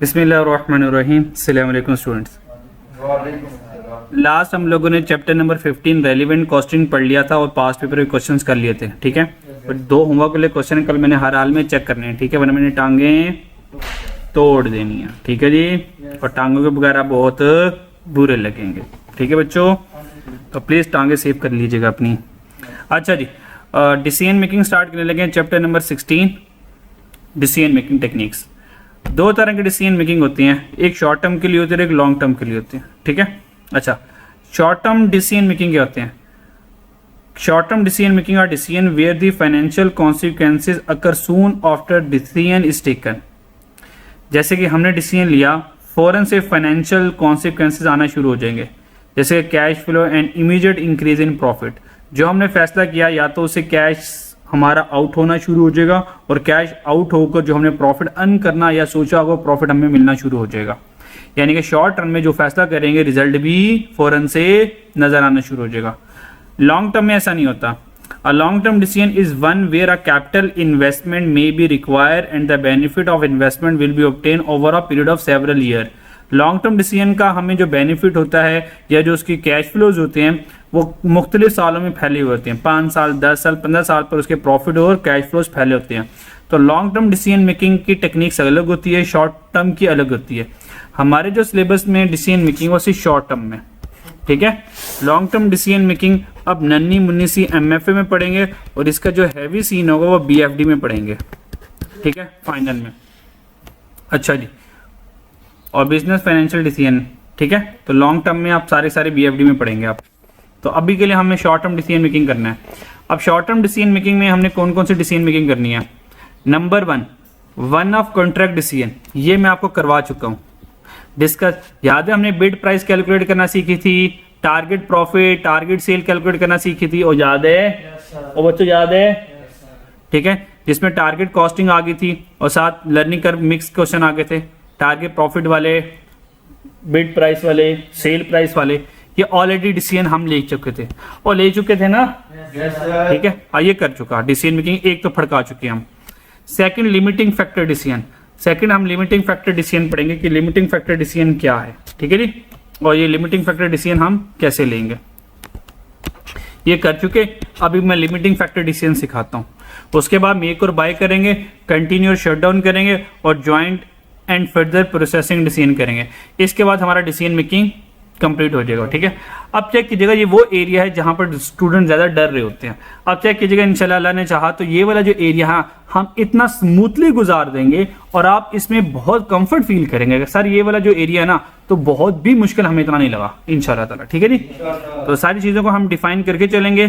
बिस्मिल्लाहिर्रहमानिर्रहीम। अस्सलाम वालेकुम स्टूडेंट्स। लास्ट हम लोगों ने चैप्टर नंबर 15 रेलिवेंट कॉस्टिंग पढ़ लिया था और पास्ट पेपर के क्वेश्चंस कर लिए थे। ठीक है, तो 2 होमवर्क के लिए क्वेश्चन कल मैंने हर हाल में चेक करने हैं। ठीक है, वरना मैंने टांगे तोड़ देनी है। ठीक है जी, और टांगों के बगैर बहुत बुरे लगेंगे। ठीक है बच्चों, तो प्लीज़ टांगे सेव कर लीजिएगा अपनी। अच्छा जी, डिसीजन मेकिंग स्टार्ट करने लगे हैं। Chapter number 16 decision making techniques. 2 तरह की डिसीजन मेकिंग होती हैं, एक शॉर्ट टर्म के लिए होती है, एक लॉन्ग टर्म के लिए होती है। ठीक है, अच्छा शॉर्ट टर्म डिसीजन मेकिंग क्या होते हैं? Short term decision making are decision where the financial consequences occur soon after decision is taken. जैसे कि हमने डिसीजन लिया, फौरन से फाइनेंशियल कॉन्सिक्वेंसेज आना शुरू हो जाएंगे, जैसे cash flow and immediate increase in profit. जो हमने फैसला किया या तो उससे कैश हमारा आउट होना शुरू हो जाएगा, और कैश आउट होकर जो हमने प्रॉफिट अर्न करना या सोचा होगा प्रॉफिट हमें मिलना शुरू हो जाएगा। यानी कि शॉर्ट टर्म में जो फैसला करेंगे रिजल्ट भी फौरन से नजर आना शुरू हो जाएगा। लॉन्ग टर्म में ऐसा नहीं होता। A long term decision is one where a capital investment may be required and the benefit of investment will be obtain over a period of several year. Long term decision का हमें जो benefit होता है या जो उसकी cash flows होते हैं वो मुख्तलिफ सालों में फैले हुए होते हैं। 5 साल, 10 साल, 15 साल पर उसके प्रॉफिट और कैश फ्लोज फैले होते हैं। तो लॉन्ग टर्म डिसीजन मेकिंग की टेक्निक्स अलग होती है, शॉर्ट टर्म की अलग होती है। हमारे जो सिलेबस में डिसीजन मेकिंग वो सिर्फ शॉर्ट टर्म में। ठीक है, लॉन्ग टर्म डिसीजन मेकिंग अब नन्ही मुन्नी सी MFA में पढ़ेंगे, और इसका जो हैवी सीन होगा वो BFD में पढ़ेंगे। ठीक है, फाइनल में। अच्छा जी, और बिजनेस फाइनेंशियल डिसीजन। ठीक है, तो लॉन्ग टर्म में आप सारे BFD में पढ़ेंगे आप। तो अभी के लिए हमें शॉर्ट टर्म डिसीजन मेकिंग करना है। अब शॉर्ट टर्म डिसीजन मेकिंग में हमने कौन कौन सी डिसीजन मेकिंग करनी है? नंबर 1 ऑफ कॉन्ट्रैक्ट डिसीजन, ये मैं आपको करवा चुका हूं डिस्कस। याद है हमने बिड प्राइस कैलकुलेट करना सीखी थी, target profit, target sale calculate करना सीखी थी, और याद है और बच्चों याद है? ठीक है, जिसमें टारगेट कॉस्टिंग आ गई थी और साथ लर्निंग कर्व मिक्स क्वेश्चन आ गए थे, टारगेट प्रॉफिट वाले, बिड प्राइस वाले, सेल प्राइस वाले। ये ऑलरेडी डिसीजन हम ले चुके थे, और ले चुके थे ना? ठीक है, ये कर चुका डिसीजन मेकिंग, एक तो फड़का चुके हम। Second, limiting factor decision. Second हम लिमिटिंग फैक्टर डिसीजन पढ़ेंगे कि लिमिटिंग फैक्टर डिसीजन क्या है। ठीक है जी, और ये लिमिटिंग फैक्टर डिसीजन हम कैसे लेंगे ये कर चुके। अभी मैं लिमिटिंग फैक्टर डिसीजन सिखाता हूँ। उसके बाद मेक और बाय करेंगे, कंटिन्यू और शट डाउन करेंगे, और joint and further processing decision करेंगे। इसके बाद हमारा डिसीजन मेकिंग कंप्लीट हो जाएगा। ठीक है, अब चेक कीजिएगा, ये वो एरिया है जहां पर स्टूडेंट ज्यादा डर रहे होते हैं। अब चेक कीजिएगा, इंशाल्लाह अल्लाह ने चाहा तो ये वाला जो एरिया है हम इतना स्मूथली गुजार देंगे और आप इसमें बहुत कंफर्ट फील करेंगे। सर ये वाला जो एरिया है ना, तो बहुत भी मुश्किल हमें इतना नहीं लगा इंशाल्लाह ताला। ठीक है जी, तो सारी चीजों को हम डिफाइन करके चलेंगे,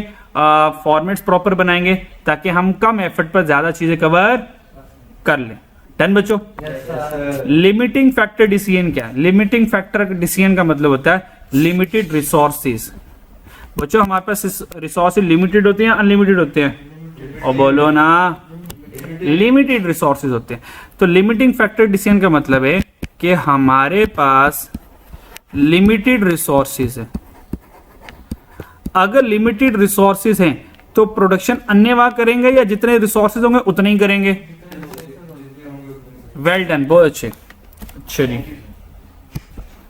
फॉर्मेट्स प्रॉपर बनाएंगे ताकि हम कम एफर्ट पर ज्यादा चीजें कवर कर लें। डन बच्चों? लिमिटिंग फैक्टर डिसीजन क्या है? लिमिटिंग फैक्टर डिसीजन का मतलब होता है लिमिटेड रिसोर्सेज। बच्चों हमारे पास रिसोर्सेज लिमिटेड होते हैं, अनलिमिटेड होते हैं? और बोलो ना, लिमिटेड रिसोर्सेज होते हैं। तो लिमिटिंग फैक्टर डिसीजन का मतलब है कि हमारे पास लिमिटेड रिसोर्सेज है। अगर लिमिटेड रिसोर्सेज हैं तो प्रोडक्शन अन्यवा करेंगे या जितने रिसोर्सेज होंगे उतने ही करेंगे? वेल डन, बहुत अच्छे। अच्छा जी,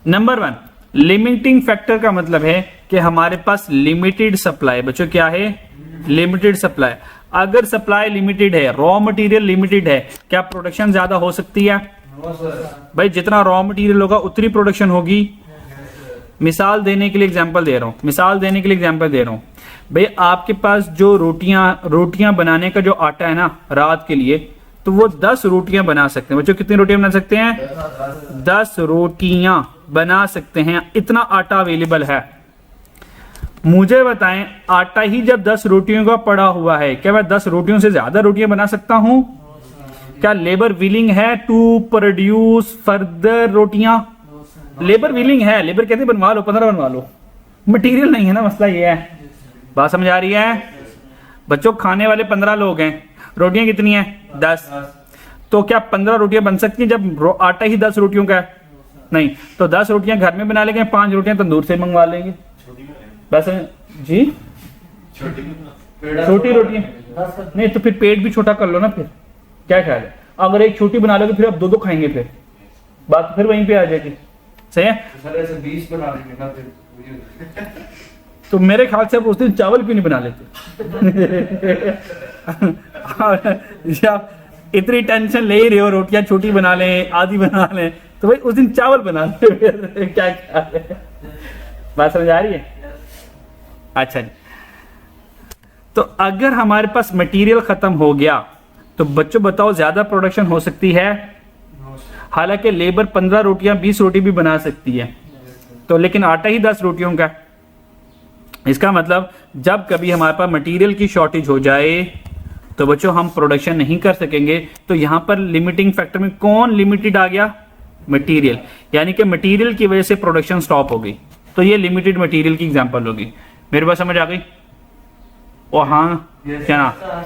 नंबर 1 लिमिटिंग फैक्टर का मतलब है कि हमारे पास लिमिटेड सप्लाई। बच्चों क्या है? Limited supply. अगर सप्लाई लिमिटेड है, रॉ मटेरियल लिमिटेड है, क्या प्रोडक्शन ज्यादा हो सकती है? भाई जितना रॉ मटेरियल होगा उतनी प्रोडक्शन होगी। मिसाल देने के लिए एग्जांपल दे रहा हूं, भाई आपके पास जो रोटियां बनाने का जो आटा है ना रात के लिए, तो वो 10 रोटियां बना सकते हैं। बच्चों कितनी रोटियां बना सकते हैं? 10 रोटियां बना सकते हैं, इतना आटा अवेलेबल है। मुझे बताएं, आटा ही जब 10 रोटियों का पड़ा हुआ है, क्या मैं 10 रोटियों से ज्यादा रोटियां बना सकता हूं? क्या लेबर विलिंग है टू प्रोड्यूस फर्दर रोटियां? लेबर विलिंग है, लेबर कहते बनवा लो, 15 बनवा लो। मटेरियल नहीं है ना, मसला ये है। बात समझ आ रही है? बच्चों खाने वाले 15 लोग हैं, रोटियां कितनी हैं? 10। तो क्या 15 रोटियां बन सकती हैं जब आटा ही 10 रोटियों का है? नहीं। तो 10 रोटियां घर में बना लेंगे, 5 रोटियां तंदूर से मंगवा लेंगे। बस जी, छोटी रोटियां नहीं तो फिर पेट भी छोटा कर लो ना। फिर क्या ख्याल है? अगर एक छोटी बना लोगे फिर आप 2-2 खाएंगे, फिर बात फिर वहीं पे आ जाएगी। सही है, सर ऐसे 20 बना लेंगे ना फिर। तो मेरे ख्याल से आप उस दिन चावल क्यों नहीं बना लेते? या इतनी टेंशन ले ही रहे हो, रोटियां छोटी बना लें, आधी बना लें, तो भाई उस दिन चावल बना ले। क्या क्या है, बात समझ आ रही है? अच्छा जी, तो अगर हमारे पास मटेरियल खत्म हो गया तो बच्चों बताओ ज्यादा प्रोडक्शन हो सकती है? हालांकि लेबर 15 रोटियां 20 रोटी भी बना सकती है, तो लेकिन आटा ही 10 रोटियों का। इसका मतलब जब कभी हमारे पास मटेरियल की शॉर्टेज हो जाए तो बच्चों हम प्रोडक्शन नहीं कर सकेंगे। तो यहां पर लिमिटिंग फैक्टर में कौन लिमिटेड आ गया? मटेरियल। यानी कि मटेरियल की वजह से प्रोडक्शन स्टॉप हो गई, तो ये लिमिटेड मटेरियल की एग्जांपल होगी। मेरे पास समझ आ गई? ओ हाँ, क्या ना?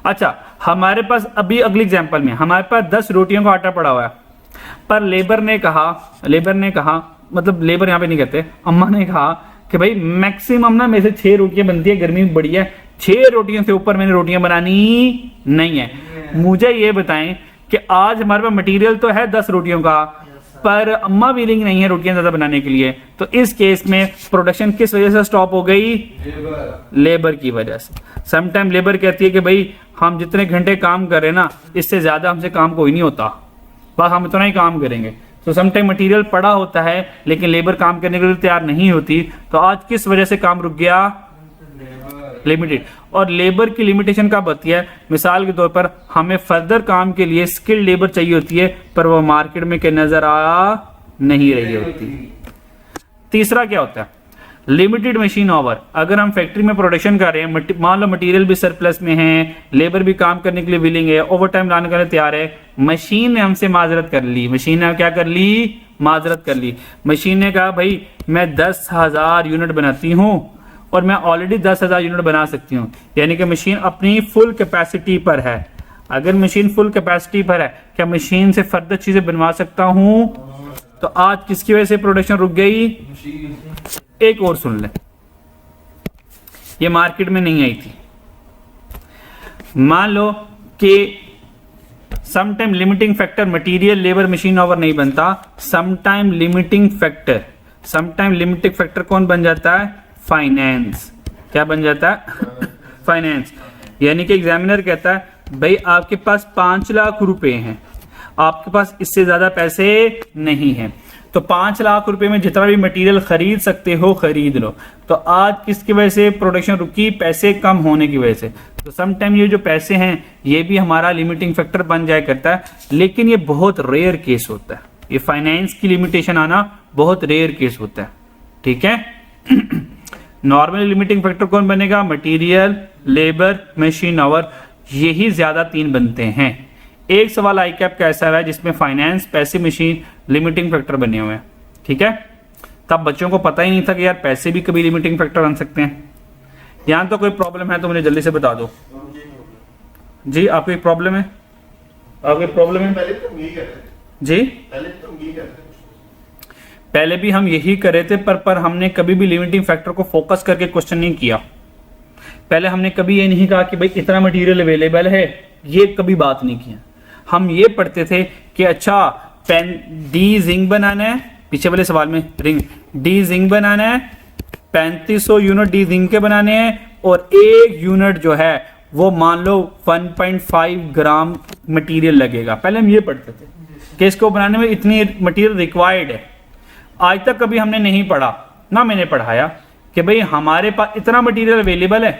अच्छा, हमारे पास अभी अगली एग्जांपल में हमारे पास 10 रोटियों का आटा पड़ा हुआ है, पर लेबर ने कहा मतलब लेबर यहाँ पे नहीं कहते, अम्मा ने कहा कि भाई मैक्सिमम ना मेरे से 6 रोटियां बनती है, गर्मी बड़ी है, 6 रोटियों से ऊपर मैंने रोटियां बनानी नहीं है। मुझे ये बताएं कि आज हमारे पास मटेरियल तो है 10 रोटियों का, पर अम्मा विलिंग नहीं है रोटियां ज्यादा बनाने के लिए, तो इस केस में प्रोडक्शन किस वजह से स्टॉप हो गई? लेबर की वजह से। समटाइम लेबर कहती है कि भाई हम जितने घंटे काम कर रहे हैं ना, इससे ज्यादा हमसे काम कोई नहीं होता, बस हम इतना ही काम करेंगे। तो समटाइम मटेरियल पड़ा होता है लेकिन लेबर काम करने के लिए तैयार नहीं होती, तो आज किस वजह से काम रुक गया? लिमिटेड। और लेबर की लिमिटेशन कब होती है? मिसाल के तौर पर हमें फर्दर काम के लिए स्किल्ड लेबर चाहिए होती है, पर वो मार्केट में के नजर आ नहीं रही होती। तीसरा क्या होता है? Limited machine hour. अगर हम फैक्ट्री में प्रोडक्शन कर रहे हैं, मान लो मटेरियल भी सरप्लस में है, लेबर भी काम करने के लिए विलिंग है, ओवर टाइम लाने के लिए तैयार है, मशीन ने हमसे माजरत कर ली। मशीन ने क्या कर ली? माजरत कर ली। मशीन ने कहा भाई मैं 10,000 यूनिट बनाती हूं और मैं ऑलरेडी 10,000 यूनिट बना सकती हूँ, यानी कि मशीन अपनी फुल कैपेसिटी पर है। अगर मशीन फुल कैपेसिटी पर है, क्या मशीन से फर्दर चीजें बनवा सकता हूं? तो आज किसकी वजह से प्रोडक्शन रुक गई? एक और सुन ले, ये मार्केट में नहीं आई थी। मान लो कि sometime limiting factor material labour machine hour नहीं बनता, समटाइम लिमिटिंग फैक्टर कौन बन जाता है? फाइनेंस। क्या बन जाता है? फाइनेंस। यानी कि एग्जामिनर कहता है भाई आपके पास 5 लाख रुपए हैं, आपके पास इससे ज्यादा पैसे नहीं हैं, तो 5 लाख रुपए में जितना भी मटेरियल खरीद सकते हो खरीद लो। तो आज किसकी वजह से प्रोडक्शन रुकी? पैसे कम होने की वजह से। तो समटाइम ये जो पैसे हैं ये भी हमारा लिमिटिंग फैक्टर बन जाया करता है, लेकिन ये बहुत रेयर केस होता है। ये फाइनेंस की लिमिटेशन आना बहुत रेयर केस होता है, ठीक है। नॉर्मली लिमिटिंग फैक्टर कौन बनेगा? मटेरियल, लेबर, मशीन आवर, यही ज्यादा 3 बनते हैं। एक सवाल आई कैप का ऐसा है जिसमें फाइनेंस, पैसे, मशीन लिमिटिंग फैक्टर बने हुए हैं, ठीक है। तब बच्चों को पता ही नहीं था कि यार पैसे भी कभी लिमिटिंग फैक्टर बन सकते हैं। यहां तो कोई प्रॉब्लम है तो मुझे जल्दी से बता दो जी। आपको एक प्रॉब्लम है? आपको प्रॉब्लम है? पहले तो यही कर रहे थे जी, पहले भी हम यही कर रहे थे, पर हमने कभी भी लिमिटिंग फैक्टर को फोकस करके क्वेश्चन नहीं किया। पहले हमने कभी ये नहीं कहा कि भाई इतना मटेरियल अवेलेबल है, ये कभी बात नहीं किया। हम ये पढ़ते थे कि अच्छा पेन डी जिंक बनाना है, पीछे वाले सवाल में रिंग डी जिंक बनाना है, 3500 यूनिट डी जिंक के बनाने हैं, और 1 यूनिट जो है वो मान लो 1.5 ग्राम मटेरियल लगेगा। पहले हम ये पढ़ते थे कि इसको बनाने में इतनी मटेरियल रिक्वायर्ड है। आज तक कभी हमने नहीं पढ़ा, ना मैंने पढ़ाया कि भाई हमारे पास इतना मटेरियल अवेलेबल है,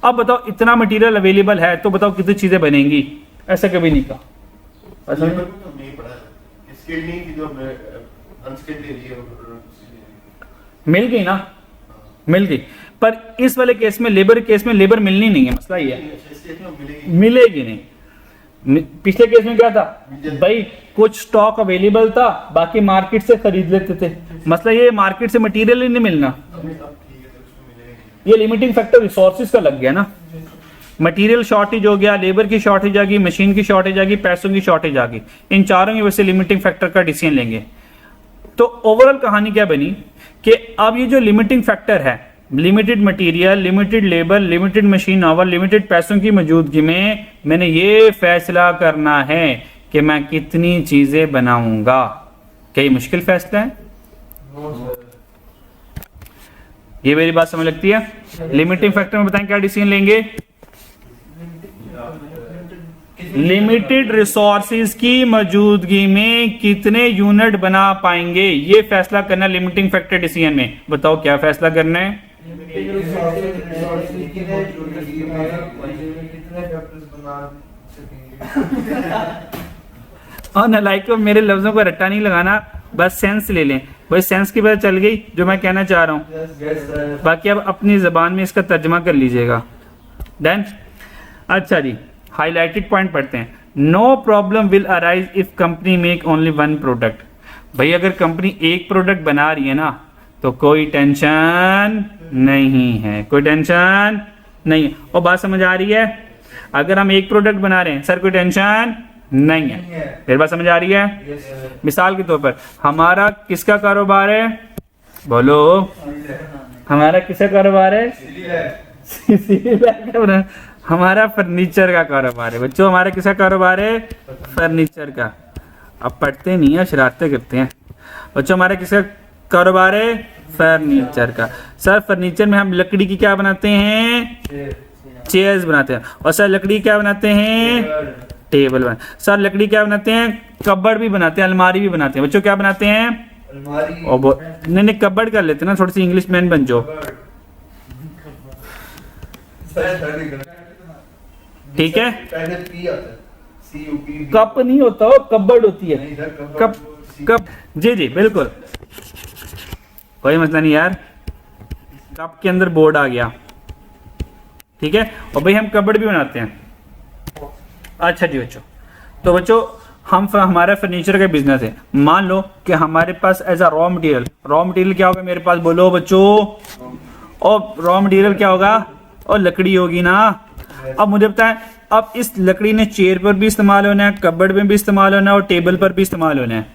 अब बताओ इतना मटेरियल अवेलेबल है तो बताओ कितनी चीजें बनेंगी। ऐसा कभी नहीं कहा। तो नहीं पढ़ा, स्किल्ड नहीं थी, जो अनस्किल्ड एरिया मिल गई ना, मिल गई। पर इस वाले केस में, लेबर केस में लेबर मिलनी नहीं है, मसला ये है मिलेगी नहीं। पिछले केस में क्या था भाई, कुछ स्टॉक अवेलेबल था, बाकी मार्केट से खरीद लेते थे। मसला ये मार्केट से मटेरियल ही नहीं मिलना, ये लिमिटिंग फैक्टर रिसोर्सेज का लग गया ना। मटेरियल शॉर्टेज हो गया, लेबर की शॉर्टेज आ गई, मशीन की शॉर्टेज आ गई, पैसों की शॉर्टेज आ गई। इन चारों की वजह से लिमिटिंग फैक्टर का डिसीजन लेंगे। तो ओवरऑल कहानी क्या बनी कि अब ये जो लिमिटिंग फैक्टर है, limited material, limited labour, limited machine our, limited पैसों की मौजूदगी में मैंने ये फैसला करना है कि मैं कितनी चीजें बनाऊंगा। क्या ये मुश्किल फैसला है? ये मेरी बात समझ लगती है? लिमिटिंग फैक्टर में बताएं क्या डिसीजन लेंगे? लिमिटेड रिसोर्सेज की मौजूदगी में कितने यूनिट बना पाएंगे, ये फैसला करना लिमिटिंग फैक्टर डिसीजन में। बताओ क्या फैसला करना है? और नालायकों, मेरे लफ्जों को रट्टा नहीं लगाना, बस सेंस ले लें। वही सेंस की पता चल गई जो मैं कहना चाह रहा हूँ। बाकी अब अपनी जबान में इसका तर्जमा कर लीजिएगा। डन। अच्छा जी, हाईलाइटेड पॉइंट पढ़ते हैं। No problem will arise if company make only one product. भाई अगर कंपनी एक प्रोडक्ट बना रही है ना तो कोई टेंशन नहीं है, कोई टेंशन नहीं है। और बात समझ आ रही है? अगर हम एक प्रोडक्ट बना रहे हैं सर कोई टेंशन नहीं है। मेरी बात समझ आ रही है? मिसाल के तौर पर हमारा किसका कारोबार है? बोलो, हमारा किसका कारोबार है? हमारा फर्नीचर का कारोबार है बच्चों। हमारा किसका कारोबार है? फर्नीचर का। अब पढ़ते नहीं है, शरारतें करते हैं बच्चों। हमारा किसका कारोबार है? फर्नीचर का। सर फर्नीचर में हम लकड़ी की क्या बनाते हैं? चेयर्स बनाते हैं। और सर लकड़ी क्या बनाते हैं? टेबल बना। सर लकड़ी क्या बनाते हैं? कबर्ड भी बनाते हैं, अलमारी भी बनाते हैं। बच्चों क्या बनाते हैं? अलमारी। और नहीं कबर्ड कर लेते हैं ना, थोड़ी सी इंग्लिश मैन बन जाओ। ठीक है, कप नहीं होता हो, कबर्ड होती है। कप कप जी जी बिल्कुल, कोई मसला नहीं यार। कप के अंदर बोर्ड आ गया, ठीक है। और भाई हम कबर्ड भी बनाते हैं। अच्छा जी बच्चों, तो बच्चों हमारा फर्नीचर का बिजनेस है। मान लो कि हमारे पास एज अ रॉ मटेरियल क्या होगा मेरे पास? बोलो बच्चों। और रॉ मटेरियल क्या होगा? और लकड़ी होगी ना। अब मुझे बताएं, अब इस लकड़ी ने चेयर पर भी इस्तेमाल होना है, कबर्ड में भी इस्तेमाल होना है और टेबल पर भी इस्तेमाल होना है।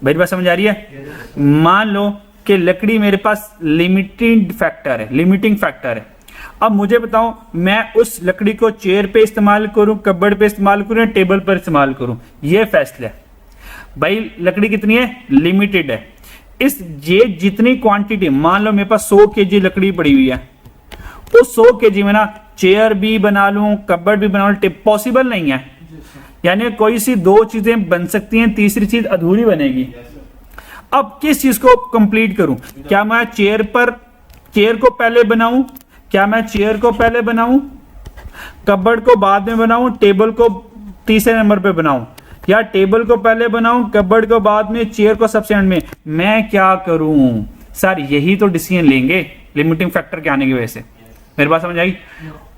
भाई बात समझ आ रही है? मान लो कि लकड़ी मेरे पास लिमिटिंग फैक्टर है। अब मुझे बताओ मैं उस लकड़ी को चेयर पे इस्तेमाल करूं, कबर्ड पे इस्तेमाल करूं, टेबल पर इस्तेमाल करूं, ये फैसला है। भाई लकड़ी कितनी है? लिमिटेड है। ये जितनी क्वांटिटी, मान लो मेरे पास 100 kg लकड़ी पड़ी हुई है, उस 100 kg में ना चेयर भी बना लूं, कबर्ड भी बना लूं, पॉसिबल नहीं है। यानी कोई सी दो चीजें बन सकती हैं, तीसरी चीज अधूरी बनेगी। अब किस चीज को कंप्लीट करूं? क्या मैं चेयर को पहले बनाऊं? क्या मैं चेयर को पहले बनाऊं, कबर्ड को बाद में बनाऊं, टेबल को तीसरे नंबर पे बनाऊं, या टेबल को पहले बनाऊं, कबर्ड को बाद में, चेयर को सबसे एंड में? मैं क्या करूं? सर यही तो डिसीजन लेंगे लिमिटिंग फैक्टर के आने की वजह से। मेरी बात समझ आई?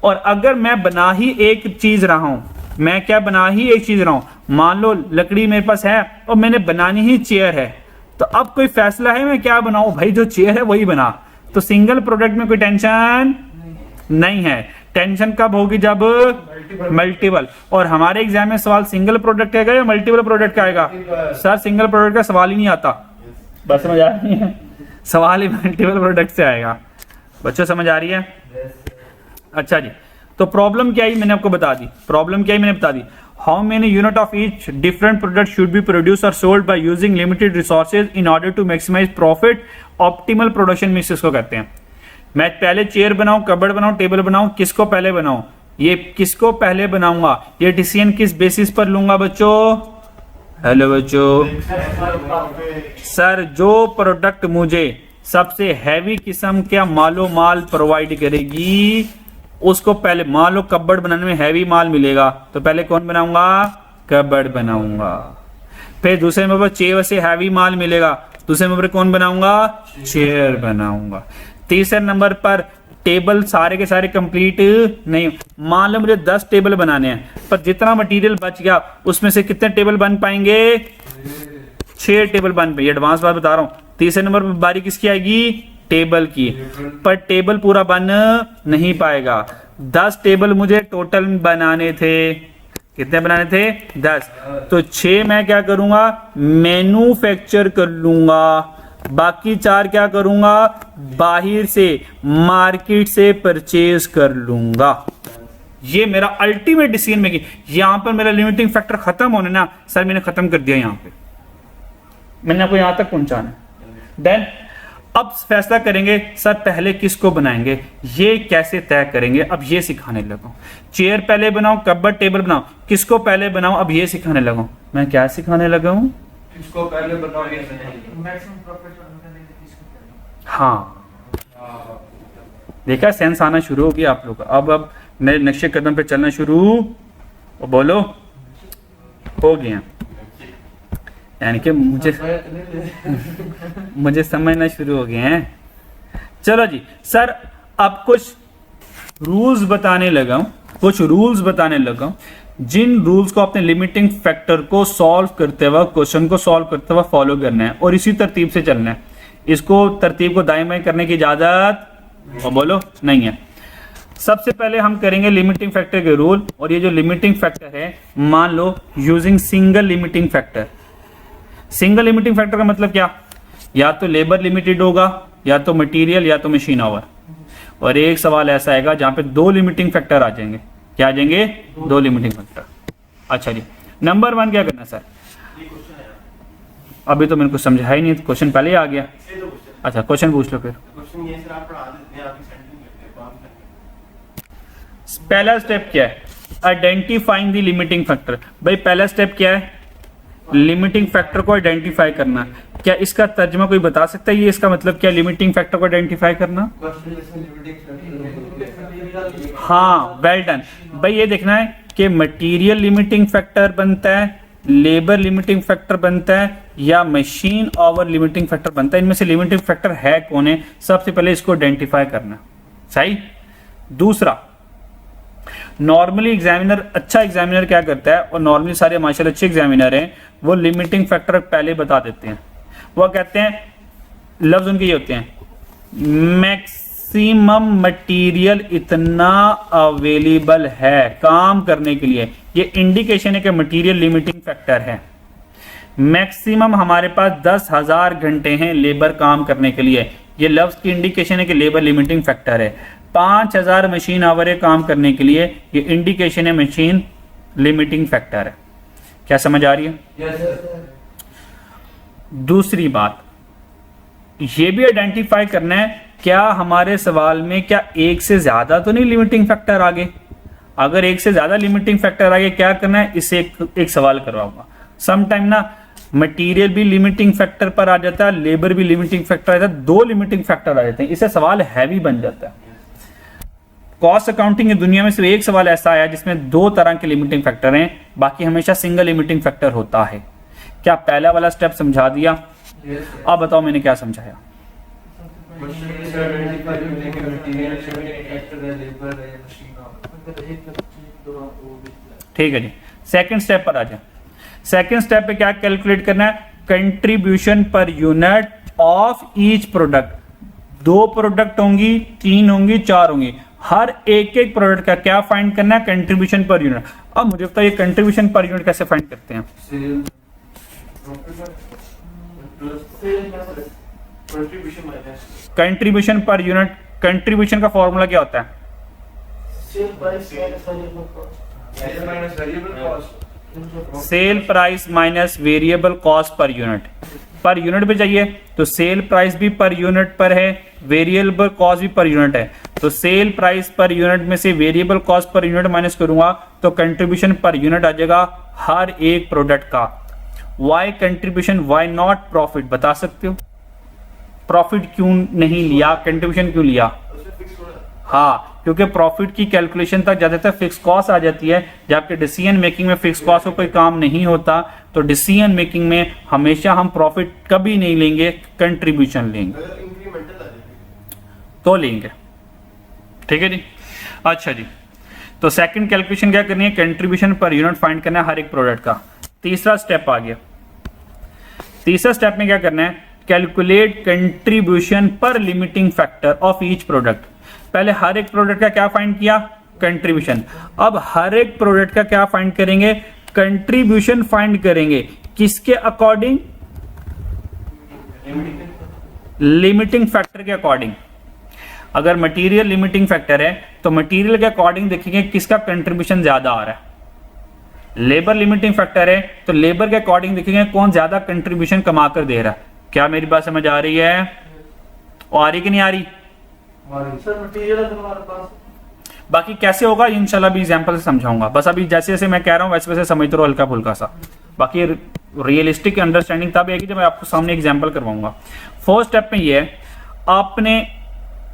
और अगर मैं बना ही एक चीज रहा हूं, मान लो लकड़ी मेरे पास है और मैंने बनानी ही चेयर है, तो अब कोई फैसला है मैं क्या बनाऊं? भाई जो चेयर है वही बना। तो सिंगल प्रोडक्ट में कोई टेंशन नहीं है। टेंशन कब होगी? जब मल्टीपल। और हमारे एग्जाम में सवाल सिंगल प्रोडक्ट आएगा या मल्टीपल प्रोडक्ट का आएगा? सर सिंगल प्रोडक्ट का सवाल ही नहीं आता। बस समझ आ रही है? सवाल ही मल्टीपल प्रोडक्ट से आएगा। बच्चों समझ आ रही है? अच्छा जी, तो प्रॉब्लम क्या है मैंने आपको बता दी। How many unit of each different product should be produce और sold by using limited resources in order to maximise profit. Optimal production mix इसको कहते हैं। मैं पहले चेयर बनाऊं, कबर्ड बनाऊं, टेबल बनाऊं, किसको पहले बनाऊं? ये किसको पहले बनाऊंगा? ये डिसीजन किस बेसिस पर लूंगा बच्चों? हेलो बच्चों। सर जो प्रोडक्ट मुझे सबसे हैवी किस्म का मालो माल प्रोवाइड करेगी उसको पहले। मान लो कबर्ड बनाने में हैवी माल मिलेगा तो पहले कौन बनाऊंगा? कबर्ड बनाऊंगा। फिर दूसरे नंबर पर चेयर से हैवी माल मिलेगा, दूसरे नंबर पर कौन बनाऊंगा? चेयर बनाऊंगा। तीसरे नंबर पर टेबल सारे के सारे कंप्लीट नहीं। मान लो मुझे 10 टेबल बनाने हैं, पर जितना मटेरियल बच गया उसमें से कितने टेबल बन पाएंगे? 6 टेबल बन पाएंगे। एडवांस बात बता रहा हूं। तीसरे नंबर पर बारी किसकी आएगी? टेबल की। पर टेबल पूरा बन नहीं पाएगा। 10 टेबल मुझे टोटल बनाने थे। कितने बनाने थे? 10। तो 6 मैं क्या करूंगा? मैन्युफैक्चर कर लूंगा। बाकी 4 क्या करूंगा? बाहर से मार्केट से परचेज कर लूंगा। ये मेरा अल्टीमेट डिसीजन मेकिंग। यहां पर मेरा लिमिटिंग फैक्टर खत्म होने ना, सर मैंने खत्म कर दिया। यहां पे मैंने आपको यहां तक पहुंचाना है। देन अब फैसला करेंगे सर पहले किसको बनाएंगे, ये कैसे तय करेंगे, अब ये सिखाने लगूं। चेयर पहले बनाओ, कबर्ड टेबल बनाओ, किसको पहले बनाओ, अब ये सिखाने लगूं। मैं क्या सिखाने लगा हूं, किसको पहले बनाओ ये हाँ देखा सेंस आना शुरू हो गया आप लोग। अब मेरे नक्शे कदम पे चलना शुरू और बोलो हो गया, यानी कि मुझे समझना शुरू हो गए हैं। चलो जी सर अब कुछ रूल्स बताने लगा हूं, जिन रूल्स को अपने लिमिटिंग फैक्टर को सॉल्व करते हुए, क्वेश्चन को सॉल्व करते हुए फॉलो करना है और इसी तरतीब से चलना है। इसको तरतीब को दाएं बाएं करने की इजाजत और बोलो नहीं है। सबसे पहले हम करेंगे लिमिटिंग फैक्टर के रूल, और ये जो लिमिटिंग फैक्टर है मान लो using single limiting factor. Single limiting factor का मतलब क्या, या तो लेबर लिमिटेड होगा, या तो मटेरियल, या तो मशीन आवर। और एक सवाल ऐसा आएगा जहां पे दो लिमिटिंग फैक्टर आ जाएंगे। क्या आ जाएंगे, दो लिमिटिंग फैक्टर। अच्छा जी नंबर 1 क्या करना सर, अभी तो मैंने कुछ समझा ही नहीं, क्वेश्चन पहले ही आ गया। अच्छा क्वेश्चन पूछ लो फिर। पहला स्टेप क्या है, आइडेंटिफाइंग द लिमिटिंग फैक्टर। भाई पहला स्टेप क्या है, लिमिटिंग फैक्टर को आइडेंटिफाई करना। क्या इसका तर्जुमा कोई बता सकता है, ये इसका मतलब क्या, लिमिटिंग फैक्टर को आइडेंटिफाई करना। हाँ वेल डन। भाई ये देखना है कि मटेरियल लिमिटिंग फैक्टर बनता है, लेबर लिमिटिंग फैक्टर बनता है, या मशीन आवर लिमिटिंग फैक्टर बनता है। इनमें से लिमिटिंग फैक्टर है कौन है, सबसे पहले इसको आइडेंटिफाई करना। सही। दूसरा, नॉर्मली एग्जामिनर, अच्छा एग्जामिनर क्या करता है, और नॉर्मली सारे माशाल्लाह अच्छे एग्जामिनर हैं, वो लिमिटिंग फैक्टर पहले बता देते हैं। वो कहते हैं, लफ्ज उनके ये होते हैं, मैक्सिमम मटेरियल इतना अवेलेबल है काम करने के लिए। ये इंडिकेशन है कि मटेरियल लिमिटिंग फैक्टर है। मैक्सिमम हमारे पास 10,000 घंटे हैं लेबर काम करने के लिए, ये लफ्ज की इंडिकेशन है कि लेबर लिमिटिंग फैक्टर है। 5,000 मशीन आवर है काम करने के लिए, ये इंडिकेशन है मशीन लिमिटिंग फैक्टर है। क्या समझ आ रही है? दूसरी बात, ये भी आइडेंटिफाई करना है क्या हमारे सवाल में क्या एक से ज्यादा तो नहीं लिमिटिंग फैक्टर आगे। अगर एक से ज्यादा लिमिटिंग फैक्टर आगे क्या करना है, इससे एक सवाल करवाऊंगा। समटाइम ना मटेरियल भी लिमिटिंग फैक्टर पर आ जाता है, लेबर भी लिमिटिंग फैक्टर आ जाता है, दो लिमिटिंग फैक्टर आ जाते हैं, इससे सवाल हैवी बन जाता है। कॉस्ट अकाउंटिंग की दुनिया में सिर्फ एक सवाल ऐसा आया जिसमें दो तरह के लिमिटिंग फैक्टर हैं, बाकी हमेशा सिंगल लिमिटिंग फैक्टर होता है। क्या पहला वाला स्टेप समझा दिया? अब बताओ मैंने क्या समझाया। ठीक है जी, सेकंड स्टेप पर आ जाए। सेकंड स्टेप पे क्या कैलकुलेट करना है, contribution per unit of each product. 2 product होंगी, 3 होंगी, 4 होंगी, हर एक प्रोडक्ट का क्या फाइंड करना है, कंट्रीब्यूशन पर यूनिट। अब मुझे बताइए कंट्रीब्यूशन पर यूनिट कैसे फाइंड करते हैं? कंट्रीब्यूशन पर यूनिट, कंट्रीब्यूशन का फॉर्मूला क्या होता है? Sale price minus variable cost per unit. Per unit पे चाहिए तो सेल प्राइस भी पर यूनिट पर है, वेरिएबल कॉस्ट भी पर यूनिट है, तो सेल प्राइस पर यूनिट में से variable cost per unit minus करूंगा तो कंट्रीब्यूशन पर यूनिट आ जाएगा हर एक प्रोडक्ट का। Why contribution, why not profit? बता सकते हो प्रॉफिट क्यों नहीं लिया, कंट्रीब्यूशन क्यों लिया? हाँ, क्योंकि प्रॉफिट की कैलकुलेशन तक ज्यादातर फिक्स कॉस्ट आ जाती है, जबकि डिसीजन मेकिंग में फिक्स कॉस्ट को कोई काम नहीं होता, तो डिसीजन मेकिंग में हमेशा हम प्रॉफिट कभी नहीं लेंगे, कंट्रीब्यूशन लेंगे तो लेंगे। ठीक है जी। अच्छा जी, तो सेकंड कैलकुलेशन क्या करनी है, कंट्रीब्यूशन पर यूनिट फाइंड करना है हर एक प्रोडक्ट का। तीसरा स्टेप आ गया। तीसरा स्टेप में क्या करना है, कैलकुलेट कंट्रीब्यूशन पर limiting factor of each product. पहले हर एक प्रोडक्ट का क्या फाइंड किया, कंट्रीब्यूशन। अब हर एक प्रोडक्ट का क्या फाइंड करेंगे, कंट्रीब्यूशन फाइंड करेंगे। किसके अकॉर्डिंग? लिमिटिंग फैक्टर के अकॉर्डिंग। अगर मटेरियल लिमिटिंग फैक्टर है तो मटेरियल के अकॉर्डिंग देखेंगे किसका कंट्रीब्यूशन ज्यादा आ रहा है, लेबर लिमिटिंग फैक्टर है तो लेबर के अकॉर्डिंग देखेंगे कौन ज्यादा कंट्रीब्यूशन कमा कर दे रहा है। क्या मेरी बात समझ आ रही है और आ रही कि नहीं आ रही? सर मटेरियल है हमारे पास। बाकी कैसे होगा इंशाल्लाह भी एग्जांपल से समझाऊंगा। बस अभी जैसे जैसे मैं कह रहा हूँ वैसे वैसे समझते रहो हल्का फुल्का सा। बाकी रियलिस्टिक अंडरस्टैंडिंग तब आएगी जब मैं आपको सामने एग्जांपल करवाऊंगा। फर्स्ट स्टेप में ये है आपने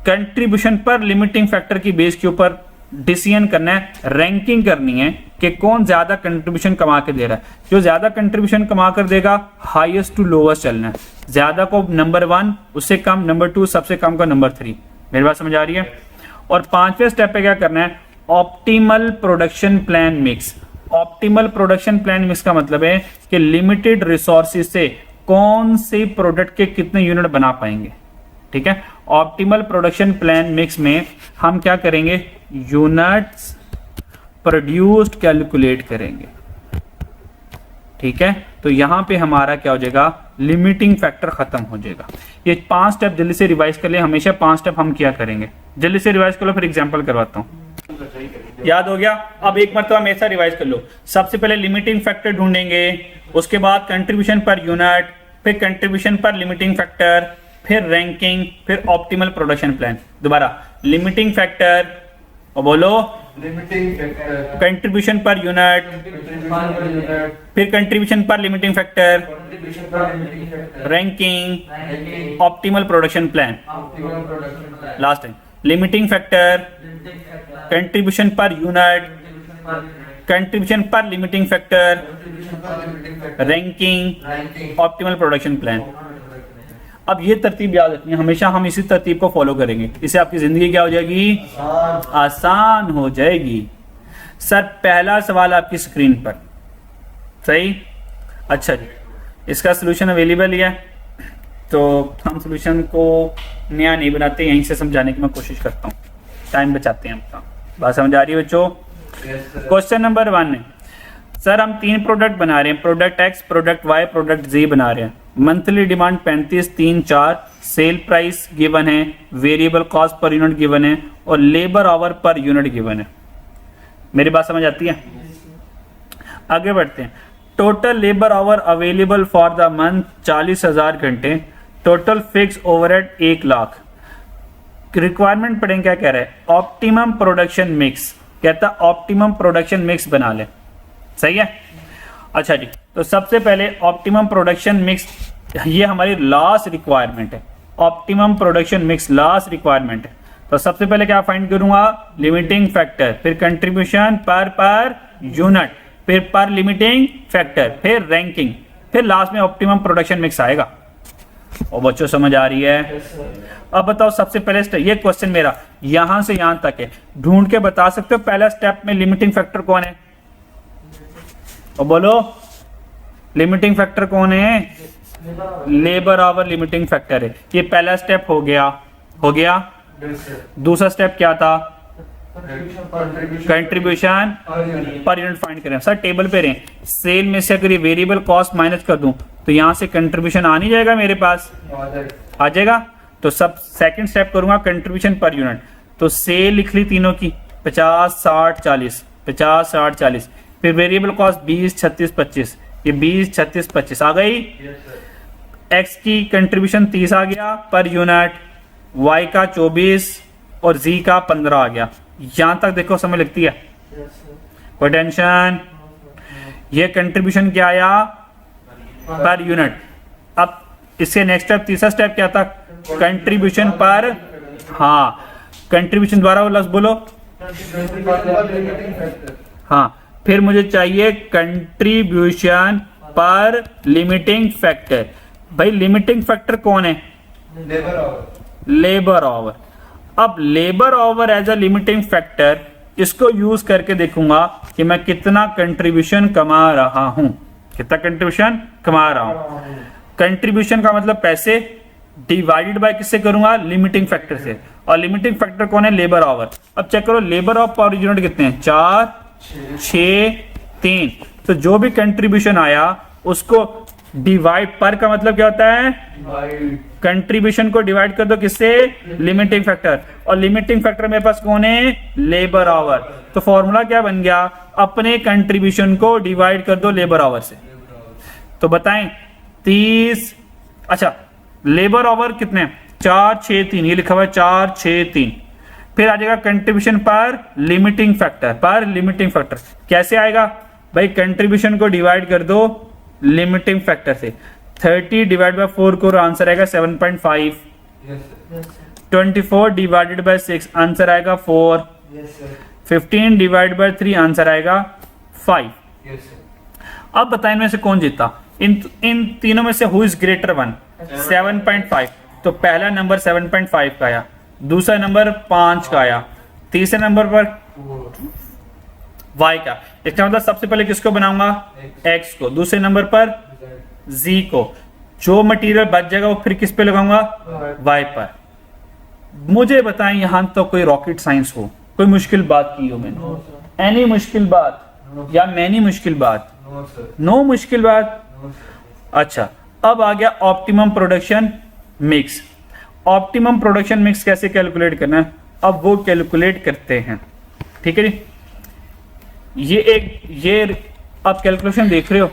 कंट्रीब्यूशन पर लिमिटिंग फैक्टर की बेस के ऊपर डिसीजन करना है, रैंकिंग करनी है कि कौन ज्यादा कंट्रीब्यूशन कमा के दे रहा है। जो ज्यादा कंट्रीब्यूशन कमा कर देगा हाईएस्ट टू लोवेस्ट चलना है, ज्यादा को नंबर 1, उससे कम नंबर 2, सबसे कम का नंबर 3। मेरी बात समझ आ रही है? और 5वें स्टेप पे क्या करना है, optimal production plan mix. Optimal production plan mix का मतलब है कि लिमिटेड रिसोर्सेज से कौन से प्रोडक्ट के कितने यूनिट बना पाएंगे। ठीक है, ऑप्टिमल प्रोडक्शन प्लान मिक्स में हम क्या करेंगे, यूनिट्स प्रोड्यूस्ड कैलकुलेट करेंगे। ठीक है, तो यहां पे हमारा क्या हो जाएगा, लिमिटिंग फैक्टर खत्म हो जाएगा। ये 5 स्टेप जल्दी से रिवाइज कर ले, हमेशा 5 स्टेप हम क्या करेंगे, जल्दी से रिवाइज कर लो, फिर एग्जांपल करवाता हूं। याद हो गया? अब एक मरतबा मेरे साथ रिवाइज कर लो। सबसे पहले लिमिटिंग फैक्टर ढूंढेंगे, उसके बाद कंट्रीब्यूशन पर यूनिट, फिर कंट्रीब्यूशन पर लिमिटिंग फैक्टर, फिर रैंकिंग, फिर ऑप्टिमल प्रोडक्शन प्लान। दोबारा लिमिटिंग फैक्टर और बोलो limiting factor, contribution per unit, फिर कंट्रीब्यूशन पर limiting factor, ranking, optimal production plan. Last time limiting factor, contribution per unit, contribution पर limiting factor, ranking, optimal production plan. अब ये तरतीब याद रखनी है, हमेशा हम इसी तरतीब को फॉलो करेंगे, इससे आपकी जिंदगी क्या हो जाएगी, आसान हो जाएगी। सर पहला सवाल आपकी स्क्रीन पर, सही? अच्छा जी, इसका सलूशन अवेलेबल ही है, तो हम सलूशन को नया नहीं बनाते, यहीं से समझाने की मैं कोशिश करता हूँ, टाइम बचाते हैं अपना। बात समझ आ रही है बच्चों? क्वेश्चन नंबर 1 है, सर हम 3 प्रोडक्ट बना रहे हैं, product X, product Y, product Z बना रहे हैं। Monthly demand 35, 3, 4, sale price given है, variable cost per unit given है और लेबर आवर पर यूनिट गिवन है। मेरी बात समझ आती है? आगे बढ़ते हैं। Total labour hour available for the month 40,000 घंटे, total fix overhead 1 lakh. Requirement पढ़ेंगे क्या कह रहा है, ऑप्टिमम प्रोडक्शन मिक्स, कहता ऑप्टिमम प्रोडक्शन मिक्स बना ले। सही है? अच्छा जी, तो सबसे पहले ऑप्टिमम प्रोडक्शन मिक्स, ये हमारी लास्ट रिक्वायरमेंट है। Optimum production mix last requirement है, तो सबसे पहले क्या फाइंड करूंगा, लिमिटिंग फैक्टर, फिर कंट्रीब्यूशन पर यूनिट, फिर पर लिमिटिंग फैक्टर, फिर रैंकिंग, फिर लास्ट में ऑप्टिमम प्रोडक्शन मिक्स आएगा। और बच्चों समझ आ रही है? अब बताओ सबसे पहले ये क्वेश्चन मेरा यहां से यहां तक है, ढूंढ के बता सकते हो पहला स्टेप में लिमिटिंग फैक्टर कौन है? और बोलो लिमिटिंग फैक्टर कौन है? लेबर आवर लिमिटिंग फैक्टर है। ये पहला स्टेप हो गया, हो गया। दूसरा स्टेप क्या था, कंट्रीब्यूशन पर यूनिट फाइंड करें। सर टेबल पे रहें, सेल में से अगर ये वेरिएबल कॉस्ट माइनस कर दूं तो यहां से कंट्रीब्यूशन आ नहीं जाएगा, मेरे पास आ जाएगा। तो सब सेकंड स्टेप करूंगा कंट्रीब्यूशन पर यूनिट, तो सेल लिख ली तीनों की 50, 60, 40, 50, 60, 40, फिर वेरिएबल कॉस्ट 20, 36, 25, ये 20, 36, 25 आ गई। एक्स की कंट्रीब्यूशन 30 आ गया पर यूनिट, वाई का 24 और जी का 15 आ गया। यहां तक देखो समझ लगती है? कोई टेंशन? ये कंट्रीब्यूशन क्या आया, पर यूनिट। अब इससे नेक्स्ट स्टेप, तीसरा स्टेप क्या था, कंट्रीब्यूशन पर, हाँ कंट्रीब्यूशन द्वारा वो लफ्ज बोलो, हाँ फिर मुझे चाहिए कंट्रीब्यूशन पर लिमिटिंग फैक्टर। भाई लिमिटिंग फैक्टर कौन है, लेबर आवर। अब labour hour as a limiting factor, इसको यूज करके देखूंगा कि मैं कितना कंट्रीब्यूशन कमा रहा हूं, कितना कंट्रीब्यूशन कमा रहा हूं। कंट्रीब्यूशन का मतलब पैसे, डिवाइडेड बाय किससे करूंगा, लिमिटिंग फैक्टर से। और लिमिटिंग फैक्टर कौन है, लेबर आवर। अब चेक करो लेबर ऑफ पर यूनिट कितने हैं, 4, 6, 3। तो जो भी कंट्रीब्यूशन आया उसको डिवाइड, पर का मतलब क्या होता है, कंट्रीब्यूशन को डिवाइड कर दो किससे, लिमिटिंग फैक्टर। और लिमिटिंग फैक्टर मेरे पास कौन है, लेबर आवर। तो फॉर्मूला क्या बन गया, अपने कंट्रीब्यूशन को डिवाइड कर दो लेबर आवर से। तो बताएं 30, अच्छा लेबर आवर कितने, 4 6 3, ये लिखा हुआ है 4 6 3। फिर आ जाएगा कंट्रीब्यूशन पर लिमिटिंग फैक्टर, कैसे आएगा भाई, कंट्रीब्यूशन को डिवाइड कर दो लिमिटिंग फैक्टर से। 30 डिवाइड बाय 4 करो, आंसर आएगा 7.5। 24 डिवाइडेड बाय 6, आंसर आएगा 4। 15 डिवाइड बाय 3, आंसर आएगा 5। अब बताएं इनमें से कौन जीता, इन तीनों में से हु इज ग्रेटर वन, 7.5। तो पहला नंबर 7.5 का आया, दूसरा नंबर 5 का आया, तीसरे नंबर पर y का। इसका मतलब सबसे पहले किसको बनाऊंगा, x को, दूसरे नंबर पर z को। जो मटेरियल बच जाएगा वो फिर किस पे लगाऊंगा, y पर। मुझे बताएं यहां तो कोई रॉकेट साइंस हो, कोई मुश्किल बात की हो मैंने, एनी मुश्किल बात या मैनी मुश्किल बात, नो मुश्किल बात। अच्छा अब आ गया optimum production mix. Optimum production mix कैसे कैलकुलेट करना है, अब वो कैलकुलेट करते हैं, ठीक है जी। ये आप कैलकुलेशन देख रहे हो,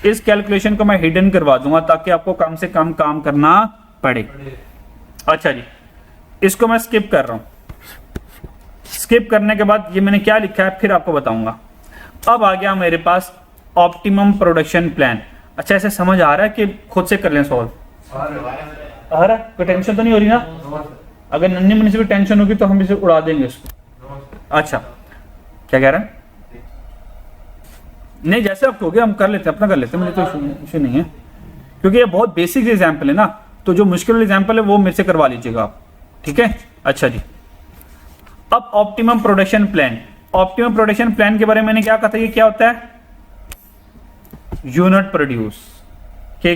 इस कैलकुलेशन को मैं हिडन करवा दूंगा ताकि आपको कम से कम काम करना पड़े। अच्छा जी, इसको मैं स्किप कर रहा हूं। स्किप करने के बाद ये मैंने क्या लिखा है फिर आपको बताऊंगा। अब आ गया मेरे पास ऑप्टिमम प्रोडक्शन प्लान। अच्छा ऐसे समझ आ रहा है कि खुद से कर लें सॉल्व, आ रहा है, कोई टेंशन तो नहीं हो रही ना। अगर नन्ही मुन्नी से भी टेंशन होगी तो हम इसे उड़ा देंगे इसको। अच्छा क्या कह रहे हैं, नहीं जैसे आप कहोगे हम कर लेते हैं, अपना कर लेते हैं, मुझे तो इशू नहीं है, क्योंकि ये बहुत बेसिक एग्जाम्पल है ना, तो जो मुश्किल एग्जाम्पल है वो मेरे से करवा लीजिएगा आप, ठीक है। अच्छा जी, अब optimum production plan. Optimum production plan के बारे में मैंने क्या कहा था, ये क्या होता है, यूनिट प्रोड्यूस के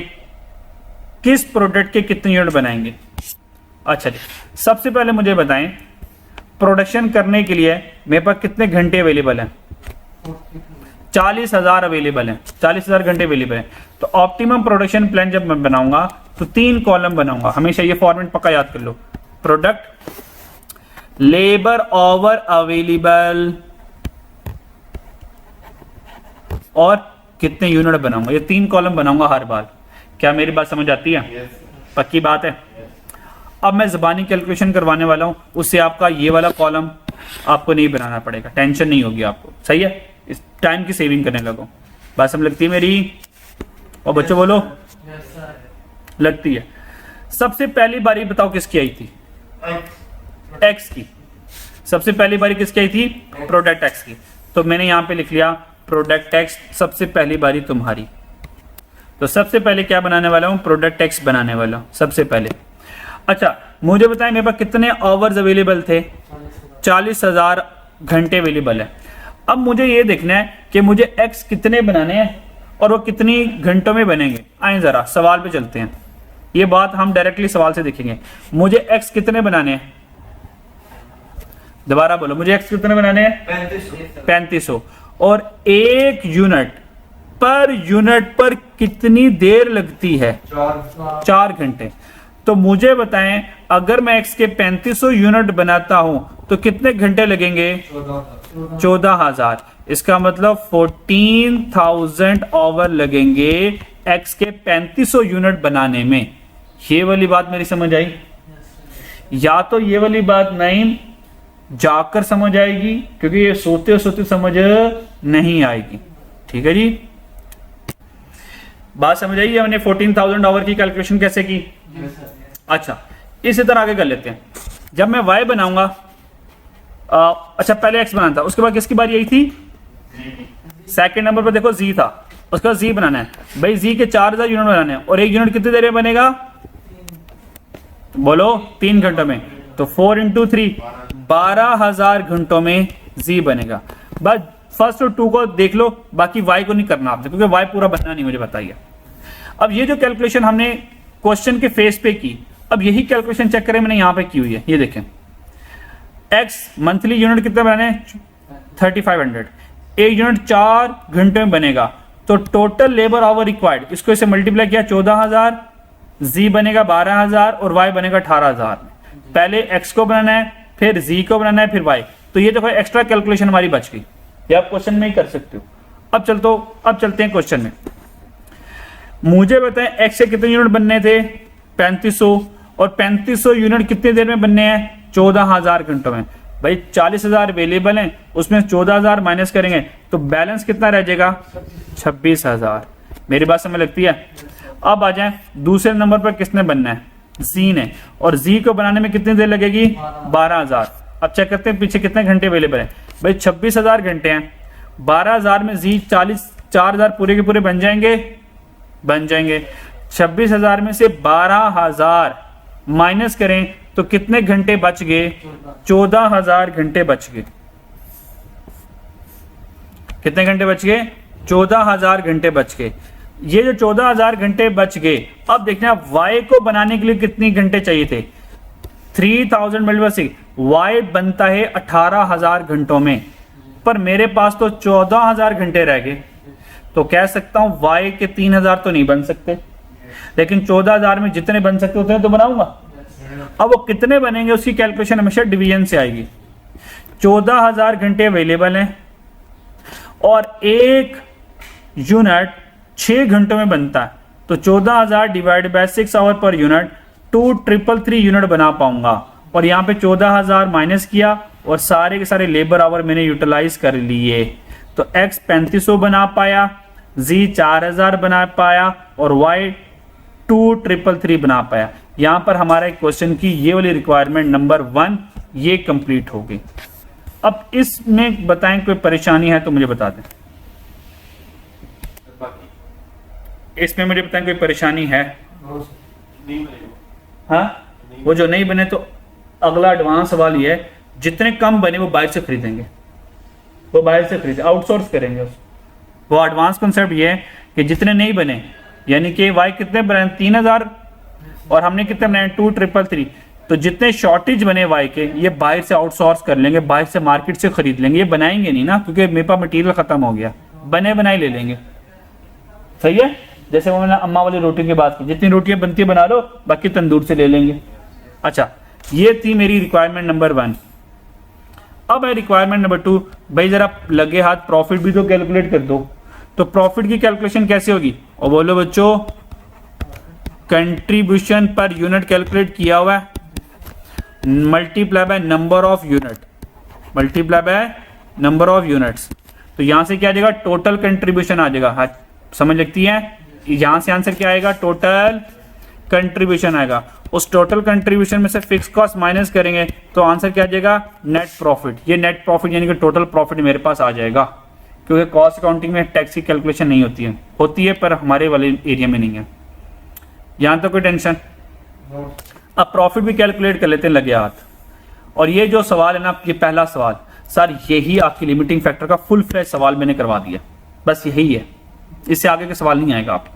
किस प्रोडक्ट के कितने यूनिट बनाएंगे। अच्छा जी, सबसे पहले मुझे बताएं प्रोडक्शन करने के लिए मेरे पास कितने घंटे अवेलेबल हैं, 40,000 अवेलेबल हैं, 40,000 घंटे अवेलेबल हैं। तो ऑप्टिमम प्रोडक्शन प्लान जब मैं बनाऊंगा तो 3 कॉलम बनाऊंगा, हमेशा ये फॉर्मेट पक्का याद कर लो, प्रोडक्ट, लेबर आवर अवेलेबल और कितने यूनिट बनाऊंगा, ये 3 कॉलम बनाऊंगा हर बार। क्या मेरी बात समझ आती है, पक्की बात है। अब मैं ज़बानी कैलकुलेशन करवाने वाला हूं, उससे आपका ये वाला कॉलम आपको नहीं बनाना पड़ेगा, टेंशन नहीं होगी आपको, सही है। इस टाइम की सेविंग करने लगो, बात समझ लगती है मेरी, और बच्चों बोलो लगती है। सबसे पहली बारी बताओ किसकी आई थी, एक्स की। सबसे पहली बारी किसकी आई थी, प्रोडक्ट एक्स की। तो मैंने यहां पे लिख लिया प्रोडक्ट एक्स, सबसे पहली बारी तुम्हारी। तो सबसे पहले क्या बनाने वाला हूं, प्रोडक्ट एक्स बनाने वाला हूं सबसे पहले। अच्छा मुझे बताएं मेरे पास कितने आवर्स अवेलेबल थे, 40,000 घंटे अवेलेबल है। अब मुझे ये देखना है कि मुझे एक्स कितने बनाने हैं और वो कितनी घंटों में बनेंगे। आए जरा सवाल पे चलते हैं, ये बात हम डायरेक्टली सवाल से देखेंगे। मुझे एक्स कितने बनाने हैं, दोबारा बोलो, मुझे एक्स कितने बनाने हैं, 3500। और 1 यूनिट पर कितनी देर लगती है, 4 घंटे। तो मुझे बताएं अगर मैं एक्स के 3500 यूनिट बनाता हूं तो कितने घंटे लगेंगे, 14,000। इसका मतलब 14,000 आवर लगेंगे एक्स के 3500 यूनिट बनाने में। ये वाली बात मेरी समझ आई, या तो ये वाली बात नहीं जाकर समझ आएगी, क्योंकि ये सोते सोते समझ नहीं आएगी, ठीक है जी। बात समझ आई, हमने 14,000 आवर की कैलकुलेशन कैसे की। अच्छा इसी तरह आगे कर लेते हैं। जब मैं y बनाऊंगा, अच्छा पहले x बनाना था, उसके बाद किसकी बारी आई थी, सेकंड नंबर पर देखो z था, उसके बाद z बनाना है। भाई z के 4,000 यूनिट बनाने हैं और 1 यूनिट कितनी देर में बनेगा, बोलो 3 घंटों में। तो 4 × 3 12,000 घंटों में z बनेगा। बस फर्स्ट और 2 को देख लो, बाकी y को नहीं करना आपने, क्योंकि y पूरा बनना नहीं, मुझे बताइए। अब ये जो कैलकुलेशन हमने क्वेश्चन के फेस पे की, अब यही कैलकुलेशन चेक करें मैंने यहां पे की हुई है। ये देखें x मंथली यूनिट कितने बनाने, 3500। 1 यूनिट 4 घंटे में बनेगा, तो टोटल लेबर आवर रिक्वायर्ड, इसको इसे मल्टीप्लाई किया 14,000, z बनेगा 12,000 और y बनेगा 18,000। पहले x को बनाना है, फिर z को बनाना है, फिर y। तो ये देखो एक्स्ट्रा कैलकुलेशन हमारी बच गई। ये आप क्वेश्चन में ही कर सकते हो। अब चलते हैं क्वेश्चन में। मुझे बताएं एक्स से कितने यूनिट बनने थे 3500, और 3500 यूनिट कितनी देर में बनने हैं 14000 घंटों में। भाई 40000 अवेलेबल हैं, उसमें 14000 माइनस करेंगे तो बैलेंस कितना रह जाएगा 26000। मेरी बात समझ लगती है। अब आ जाए दूसरे नंबर पर किसने बनना है जी ने, और जी को बनाने में कितनी देर लगेगी 12000। अब चेक करते हैं पीछे कितने घंटे अवेलेबल है। भाई 26000 घंटे हैं, 12000 में जी 4000 पूरे के पूरे बन जाएंगे 26000 में से 12000 माइनस करें तो कितने घंटे बच गए 14000 घंटे बच गए। कितने घंटे बच गए 14000 घंटे बच गए। ये जो 14000 घंटे बच गए, अब देखना y को बनाने के लिए कितनी घंटे चाहिए थे 3000 मल्टीप्लाई 6, y बनता है 18000 घंटों में, पर मेरे पास तो 14000 घंटे रह गए। तो कह सकता हूं y के 3000 तो नहीं बन सकते, लेकिन 14000 में जितने बन सकते उतने तो बनाऊंगा। अब वो कितने बनेंगे उसकी कैलकुलेशन हमेशा डिवीजन से आएगी। 14000 घंटे अवेलेबल हैं और एक यूनिट 6 घंटों में बनता है, तो 14000 डिवाइड बाय 6 आवर पर यूनिट 2333 यूनिट बना पाऊंगा। और यहाँ पे 14000 माइनस किया और सारे के सारे लेबर आवर मैंने यूटिलाइज कर लिए, तो x 3500 बना पाया, z 4000 बना पाया और y 2333 बना पाया। यहाँ पर हमारे क्वेश्चन की ये वाली रिक्वायरमेंट नंबर 1 ये कंप्लीट हो गई। अब इसमें बताएं कोई परेशानी है तो मुझे बता दें। इसमें मुझे बताएं कोई परेशानी है। नहीं बनेगा। हाँ, वो जो नहीं बने तो अगला एडवांस सवाल ये है, जितने कम बने वो बाहर से खरीदेंगे, वो बाहर से खरीदे आउटसोर्स करेंगे उसको। वो एडवांस कॉन्सेप्ट ये है कि जितने नहीं बने, यानी कि वाई कितने बनाए 3000 और हमने कितने बनाए 2333, तो जितने शॉर्टेज बने वाई के ये बाहर से आउटसोर्स कर लेंगे, बाहर से मार्केट से खरीद लेंगे। ये बनाएंगे नहीं ना, क्योंकि मेरे पास मटीरियल खत्म हो गया, बने बनाए ले लेंगे। सही है। जैसे वो मैंने अम्मा वाली रोटी की बात की, जितनी रोटियां बनती है बना लो, बाकी तंदूर से ले लेंगे। अच्छा, ये थी मेरी रिक्वायरमेंट नंबर 1। अब है रिक्वायरमेंट नंबर 2। भाई जरा लगे हाथ प्रॉफिट भी तो कैलकुलेट कर दो। तो प्रॉफिट की कैलकुलेशन कैसे होगी? और बोलो बच्चों, कंट्रीब्यूशन पर यूनिट कैलकुलेट किया हुआ है, multiply by number of unit, multiply by number of units. तो यहां से क्या आ जाएगा टोटल कंट्रीब्यूशन आ जाएगा। हाँ, समझ लगती है। यहां से आंसर क्या आएगा टोटल कंट्रीब्यूशन आएगा। उस टोटल कंट्रीब्यूशन में से फिक्स कॉस्ट माइनस करेंगे तो आंसर क्या आ जाएगा नेट प्रॉफिट। ये नेट प्रॉफिट यानी कि टोटल प्रॉफिट मेरे पास आ जाएगा, क्योंकि कॉस्ट अकाउंटिंग में टैक्स की कैलकुलेशन नहीं होती है पर हमारे वाले एरिया में नहीं है। यहां तो कोई टेंशन। अब प्रॉफिट भी कैलकुलेट कर लेते हैं लगे हाथ। और ये जो सवाल है ना, ये पहला सवाल, सर यही आपकी लिमिटिंग फैक्टर का फुल फ्लैश सवाल मैंने करवा दिया, बस यही है, इससे आगे का सवाल नहीं आएगा आपको।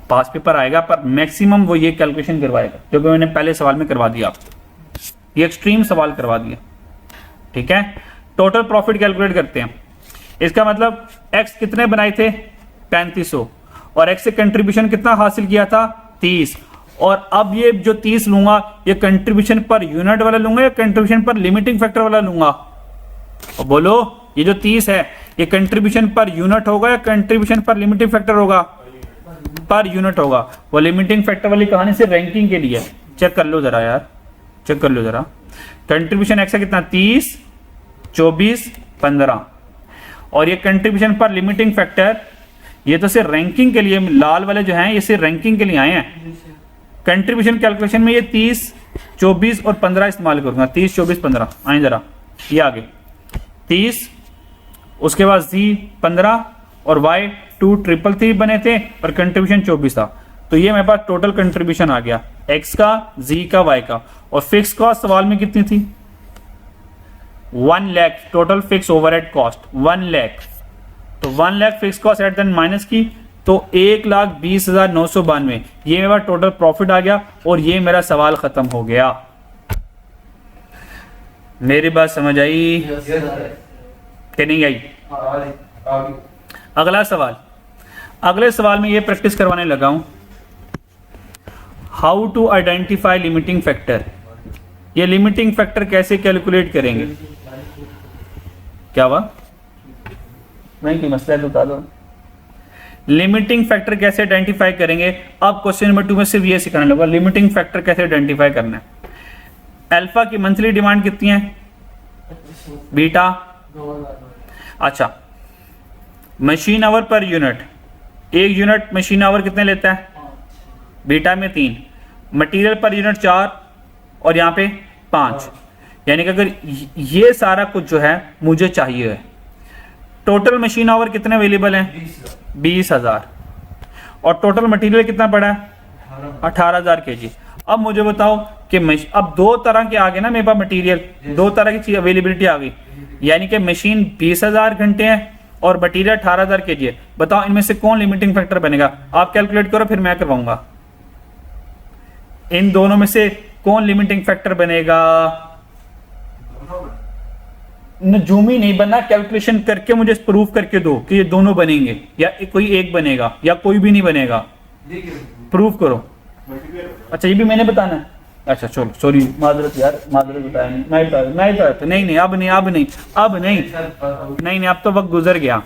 पास पेपर आएगा पर मैक्सिमम वो ये कैलकुलेशन करवाएगा जो कि मैंने पहले सवाल में करवा दिया आपको। ये एक्सट्रीम सवाल करवा दिया, ठीक है। टोटल प्रॉफिट कैलकुलेट करते हैं। इसका मतलब एक्स कितने बनाए थे 3500 और एक्स से कंट्रीब्यूशन कितना हासिल किया था 30। और अब ये जो 30 लूंगा ये कंट्रीब्यूशन पर यूनिट वाला लूंगा या कंट्रीब्यूशन पर लिमिटिंग फैक्टर वाला लूंगा? और बोलो ये जो 30 है ये कंट्रीब्यूशन पर यूनिट होगा या कंट्रीब्यूशन पर लिमिटिंग फैक्टर होगा? पर यूनिट होगा। वो लिमिटिंग फैक्टर वाली कहानी से रैंकिंग के लिए चेक कर लो जरा यार, चेक कर लो जरा। कंट्रीब्यूशन एक्स है कितना 30, 24, 15 और ये कंट्रीब्यूशन पर लिमिटिंग फैक्टर ये तो सिर्फ रैंकिंग के लिए, लाल वाले जो हैं ये सिर्फ रैंकिंग के लिए आए हैं। कंट्रीब्यूशन कैलकुलेशन में ये 30, 24 और 15 इस्तेमाल करूंगा। 30, 24, 15 आए जरा, ये आगे 30, उसके बाद जी 15 और y 2333 बने थे और कंट्रीब्यूशन 24 था। तो ये मेरे पास टोटल कंट्रीब्यूशन आ गया x का, z का, y का। और फिक्स कॉस्ट सवाल में कितनी थी 1 lakh. Total fix overhead cost 1 lakh. तो 1 lakh fix cost at then minus की तो 1,20,992 ये मेरा टोटल प्रॉफिट आ गया और ये मेरा सवाल खत्म हो गया। मेरी बात समझ आई कि नहीं आई? अगला सवाल, अगले सवाल में ये प्रैक्टिस करवाने लगा हूं, how to identify limiting factor. ये लिमिटिंग फैक्टर कैसे कैलकुलेट करेंगे? क्या हुआ? नहीं कोई मसला है तो बता दो। लिमिटिंग फैक्टर कैसे आइडेंटिफाई करेंगे? अब क्वेश्चन नंबर 2 में सिर्फ ये सिखाने लगा लिमिटिंग फैक्टर कैसे आइडेंटिफाई करना है। अल्फा की मंथली डिमांड कितनी है? बीटा। अच्छा, मशीन आवर पर यूनिट, एक यूनिट मशीन आवर कितने लेता है? बीटा में 3। मटेरियल पर यूनिट 4 और यहाँ पे 5। यानी कि अगर ये सारा कुछ जो है मुझे चाहिए है, टोटल मशीन आवर कितने अवेलेबल हैं? 20,000। और टोटल मटेरियल कितना पड़ा है? 18,000 kg। अब मुझे बताओ कि अब दो तरह के आ गए ना मेरे पास मटेरियल, दो तरह की चीज अवेलेबिलिटी आ गई, यानी कि मशीन 20,000 घंटे है और मटेरियल 18,000 kg है। बताओ इनमें से कौन लिमिटिंग फैक्टर बनेगा? आप कैलकुलेट करो फिर मैं करवाऊंगा। इन दोनों में से कौन लिमिटिंग फैक्टर बनेगा? नजूमी नहीं बनना, कैलकुलेशन करके मुझे प्रूफ करके दो कि ये दोनों बनेंगे या कोई एक बनेगा या कोई भी नहीं बनेगा। प्रूफ करो। अच्छा ये भी मैंने बताना है? अच्छा चलो सॉरी, माजरत यार, माजरत बताया नहीं, मैं बताया नहीं, अब नहीं, अब तो वक्त गुजर गया,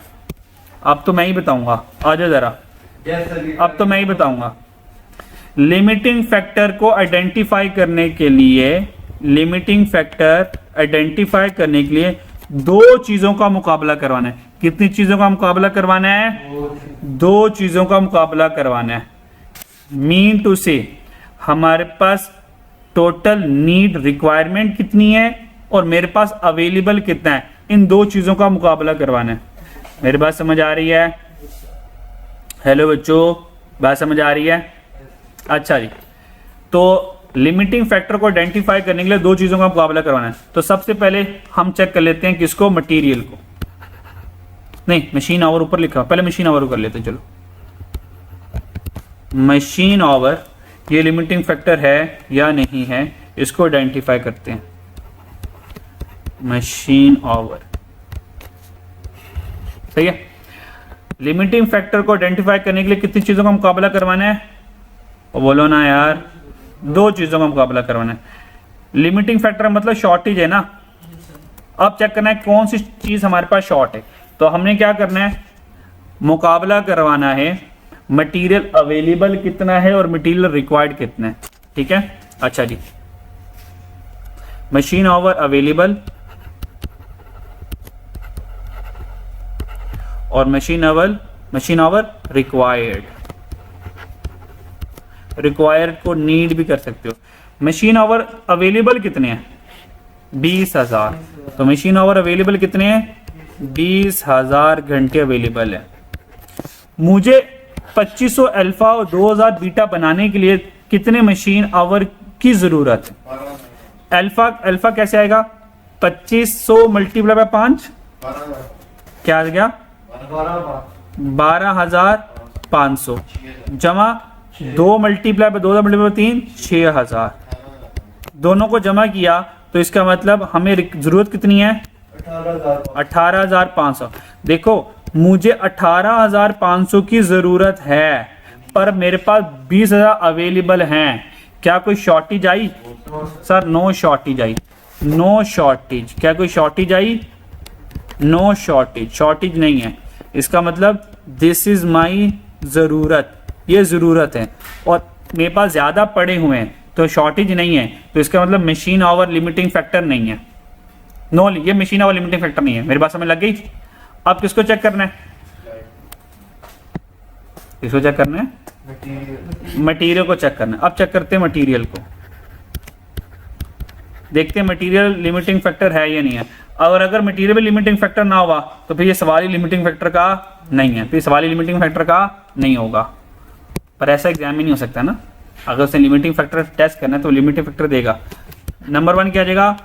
अब तो मैं ही बताऊंगा। आ जाओ जरा, अब तो मैं ही बताऊंगा। लिमिटिंग फैक्टर को आइडेंटिफाई करने के लिए, लिमिटिंग फैक्टर आइडेंटिफाई करने के लिए दो चीजों का मुकाबला करवाना है। कितनी चीजों का मुकाबला करवाना है? दो चीजों का मुकाबला करवाना है। मीन टू से हमारे पास टोटल नीड रिक्वायरमेंट कितनी है और मेरे पास अवेलेबल कितना है, इन दो चीजों का मुकाबला करवाना है। मेरी बात समझ आ रही है? हेलो बच्चों, बात समझ आ रही है? अच्छा जी, तो लिमिटिंग फैक्टर को आइडेंटिफाई करने के लिए दो चीजों का मुकाबला करवाना है। तो सबसे पहले हम चेक कर लेते हैं किसको? मटेरियल को। नहीं, मशीन आवर ऊपर लिखा, पहले मशीन आवर को कर लेते हैं। चलो, मशीन आवर ये लिमिटिंग फैक्टर है या नहीं है, इसको आइडेंटिफाई करते हैं। मशीन आवर, सही है। लिमिटिंग फैक्टर को आइडेंटिफाई करने के लिए कितनी चीजों का मुकाबला करवाना है? बोलो ना यार, दो चीजों का मुकाबला करवाना है। लिमिटिंग फैक्टर मतलब शॉर्टेज है ना। अब चेक करना है कौन सी चीज हमारे पास शॉर्ट है। तो हमने क्या करना है? मुकाबला करवाना है मटेरियल अवेलेबल कितना है और मटेरियल रिक्वायर्ड कितना है। ठीक है, अच्छा जी, मशीन आवर अवेलेबल और मशीन आवर रिक्वायर्ड। रिक्वायर्ड को नीड भी कर सकते हो। मशीन आवर अवेलेबल कितने हैं? 20,000। तो मशीन आवर अवेलेबल कितने हैं? 20,000 घंटे अवेलेबल है। मुझे 2500 अल्फा और 2000 बीटा बनाने के लिए कितने मशीन आवर की जरूरत है? अल्फा कैसे आएगा? 2500 मल्टीप्लाई बाय 5 क्या आ गया? 12,500 जमा 2 मल्टीप्लाई बाय 2 मल्टीप्लाई 3 6,000। दोनों को जमा किया तो इसका मतलब हमें जरूरत कितनी है? 18,500। देखो मुझे 18,500 की जरूरत है पर मेरे पास 20,000 अवेलेबल हैं। क्या कोई शॉर्टेज आई? सर नो शॉर्टेज आई। No shortage. क्या कोई शॉर्टेज आई? No shortage. शॉर्टेज नहीं है। इसका मतलब दिस इज माई जरूरत, ये जरूरत है और मेरे पास ज्यादा पड़े हुए हैं तो शॉर्टेज नहीं है। तो इसका मतलब मशीन आवर लिमिटिंग फैक्टर नहीं है। नो, ये मशीन आवर लिमिटिंग फैक्टर नहीं है। मेरी बात समझ लग गई? अब किसको चेक करना है? किसको चेक करना है? मटेरियल को चेक करना है। अब चेक करते हैं मटेरियल को, देखते हैं मटेरियल लिमिटिंग फैक्टर है या नहीं है। और अगर मटेरियल में लिमिटिंग फैक्टर ना हुआ तो फिर ये सवाल ही लिमिटिंग फैक्टर का नहीं है, फिर सवाल ही लिमिटिंग फैक्टर का नहीं होगा। पर ऐसा एग्जाम ही नहीं हो सकता ना। अगर उसने लिमिटिंग फैक्टर टेस्ट करना है तो लिमिटिंग फैक्टर देगा। नंबर 1 क्या आ जाएगा?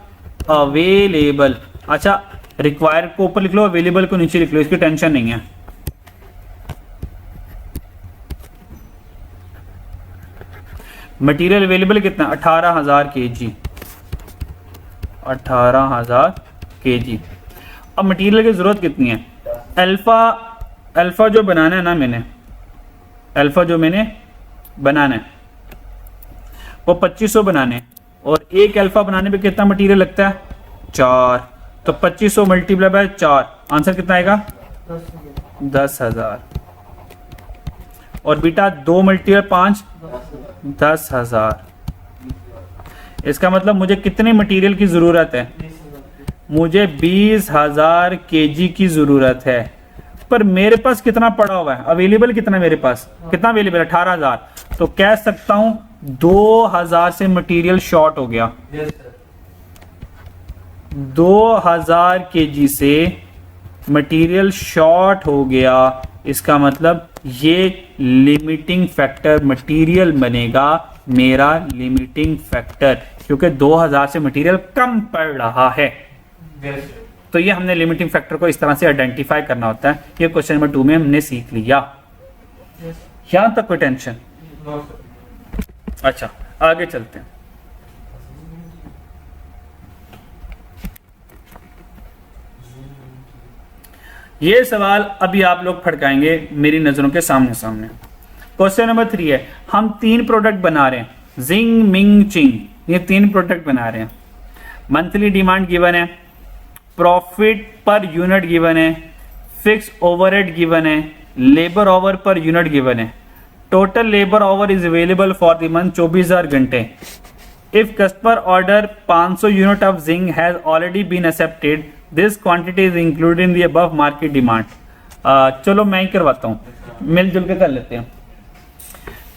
अवेलेबल। अच्छा, रिक्वायर्ड को ऊपर लिख लो, अवेलेबल को नीचे लिख लो, इसकी टेंशन नहीं है। मटेरियल अवेलेबल कितना? 18,000 kg। 18,000 kg। अब मटेरियल की जरूरत कितनी है? अल्फा जो बनाना है ना, मैंने बनाना है वो 2500 बनाने और एक अल्फा बनाने पे कितना मटेरियल लगता है? 4। तो 2500 मल्टीप्लाई बाय 4 आंसर कितना आएगा? 10,000 और बेटा 2 मल्टीप्लाई 5 10,000। इसका मतलब मुझे कितने मटेरियल की जरूरत है? मुझे 20,000 kg की जरूरत है, पर मेरे पास कितना पड़ा हुआ है? अवेलेबल कितना मेरे पास? कितना अवेलेबल है? 18,000। तो कह सकता हूं 2,000 से मटेरियल शॉर्ट हो गया। 2,000 kg से मटेरियल शॉर्ट हो गया। इसका मतलब ये लिमिटिंग फैक्टर मटेरियल बनेगा, मेरा लिमिटिंग फैक्टर, क्योंकि 2,000 से मटेरियल कम पड़ रहा है। तो ये हमने लिमिटिंग फैक्टर को इस तरह से आइडेंटिफाई करना होता है। ये क्वेश्चन नंबर 2 में हमने सीख लिया। यहां तक कोई टेंशन? अच्छा, आगे चलते हैं। ये सवाल अभी आप लोग फड़काएंगे मेरी नजरों के सामने सामने। क्वेश्चन नंबर 3 है, हम 3 प्रोडक्ट बना रहे हैं, जिंग मिंग चिंग, ये 3 प्रोडक्ट बना रहे हैं। मंथली डिमांड गिवन है, प्रॉफिट पर यूनिट गिवन है, फिक्स ओवरहेड गिवन है, labour hour per unit given है। Total labour hour is available for the month 24,000 घंटे। If customer order 500 unit of zinc has already been accepted, this quantity is included in the above market demand. चलो मैं ही करवाता हूँ, मिलजुल के कर लेते हैं।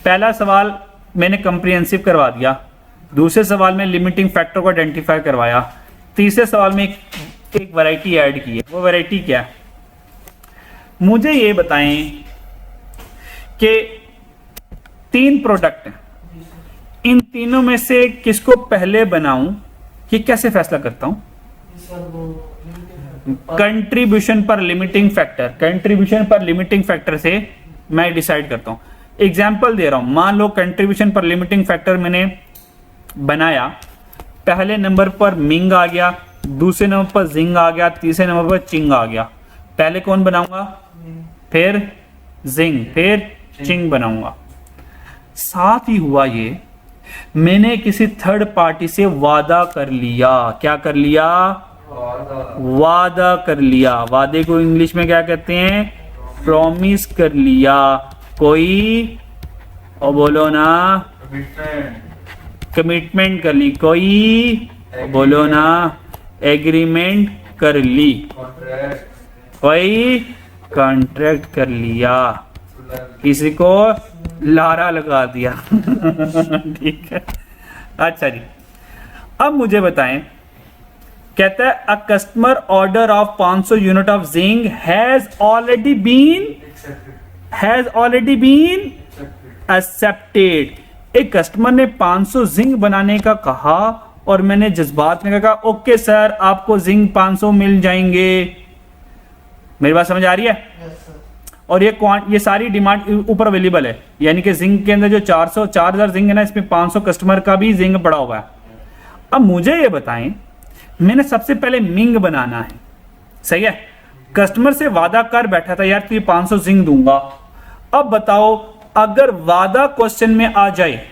पहला सवाल मैंने कंप्रिहेंसिव करवा दिया, दूसरे सवाल में लिमिटिंग फैक्टर को आइडेंटिफाई करवाया, तीसरे सवाल में एक वैरायटी ऐड की है। वो वैरायटी क्या है? मुझे ये बताएं कि 3 प्रोडक्ट हैं, इन तीनों में से किसको पहले बनाऊं, ये कैसे फैसला करता हूं? कंट्रीब्यूशन पर लिमिटिंग फैक्टर, कंट्रीब्यूशन पर लिमिटिंग फैक्टर से मैं डिसाइड करता हूं। एग्जाम्पल दे रहा हूं, मान लो कंट्रीब्यूशन पर लिमिटिंग फैक्टर मैंने बनाया, पहले नंबर पर मिंग आ गया, दूसरे नंबर पर जिंग आ गया, तीसरे नंबर पर चिंग आ गया। पहले कौन बनाऊंगा? फिर जिंग, फिर चिंग बनाऊंगा। साथ ही हुआ ये, मैंने किसी थर्ड पार्टी से वादा कर लिया। क्या कर लिया? वादा कर लिया। वादे को इंग्लिश में क्या कहते हैं? प्रॉमिस कर लिया। कोई और बोलो ना, कमिटमेंट कर ली। कोई बोलो ना, एग्रीमेंट कर ली। कोई कॉन्ट्रैक्ट कर लिया, किसी को लारा लगा दिया। ठीक है, अच्छा जी। अब मुझे बताएं, कहता है a customer order of 500 unit of zinc has already been accepted. एक कस्टमर ने 500 जिंक बनाने का कहा और मैंने जज्बात में कहा ओके सर, आपको जिंक 500 मिल जाएंगे। मेरी बात समझ आ रही है? और ये सारी डिमांड ऊपर अवेलेबल है, यानी कि जिंक के अंदर जो 4,000 जिंक है ना, इसमें 500 कस्टमर का भी जिंक पड़ा हुआ है। अब मुझे ये बताएं, मैंने सबसे पहले मिंग बनाना है, सही है? कस्टमर से वादा कर बैठा था, यार तुझे 500 जिंक दूंगा। अब बताओ, अगर वादा क्वेश्चन में आ जाए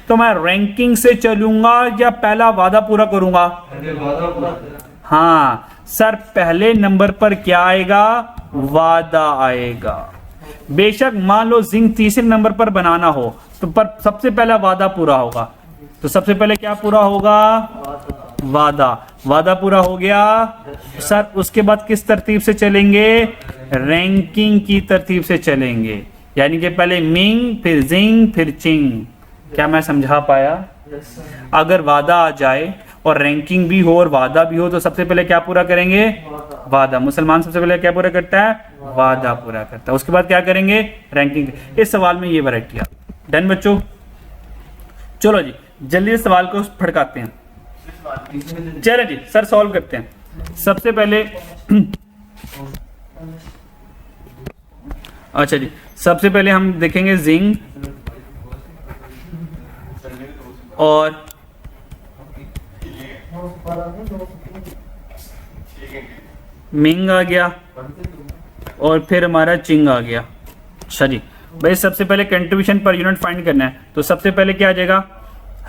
तो मैं रैंकिंग से चलूंगा या पहला वादा पूरा करूंगा? हाँ सर, पहले नंबर पर क्या आएगा? वादा आएगा। बेशक मान लो जिंक तीसरे नंबर पर बनाना हो, तो पर सबसे पहला वादा पूरा होगा। तो सबसे पहले क्या पूरा होगा? वादा। वादा पूरा हो गया सर, उसके बाद किस तरतीब से चलेंगे? रैंकिंग की तरतीब से चलेंगे, यानी कि पहले मिंग, फिर जिंग, फिर चिंग। क्या मैं समझा पाया? अगर वादा आ जाए और रैंकिंग भी हो और वादा भी हो, तो सबसे पहले क्या पूरा करेंगे? वादा। मुसलमान सबसे पहले क्या पूरा करता है? वादा पूरा करता है। उसके बाद क्या करेंगे? रैंकिंग। इस सवाल में ये वैरायटी है। डन बच्चों? चलो जी, जल्दी से सवाल को फड़काते हैं। चलो जी सर, सॉल्व करते हैं। सबसे पहले अच्छा जी, सबसे पहले हम देखेंगे जिंक और मिंग आ गया और फिर हमारा चिंग आ गया। अच्छा जी, भाई सबसे पहले कंट्रीब्यूशन पर यूनिट फाइंड करना है, तो सबसे पहले क्या आ जाएगा?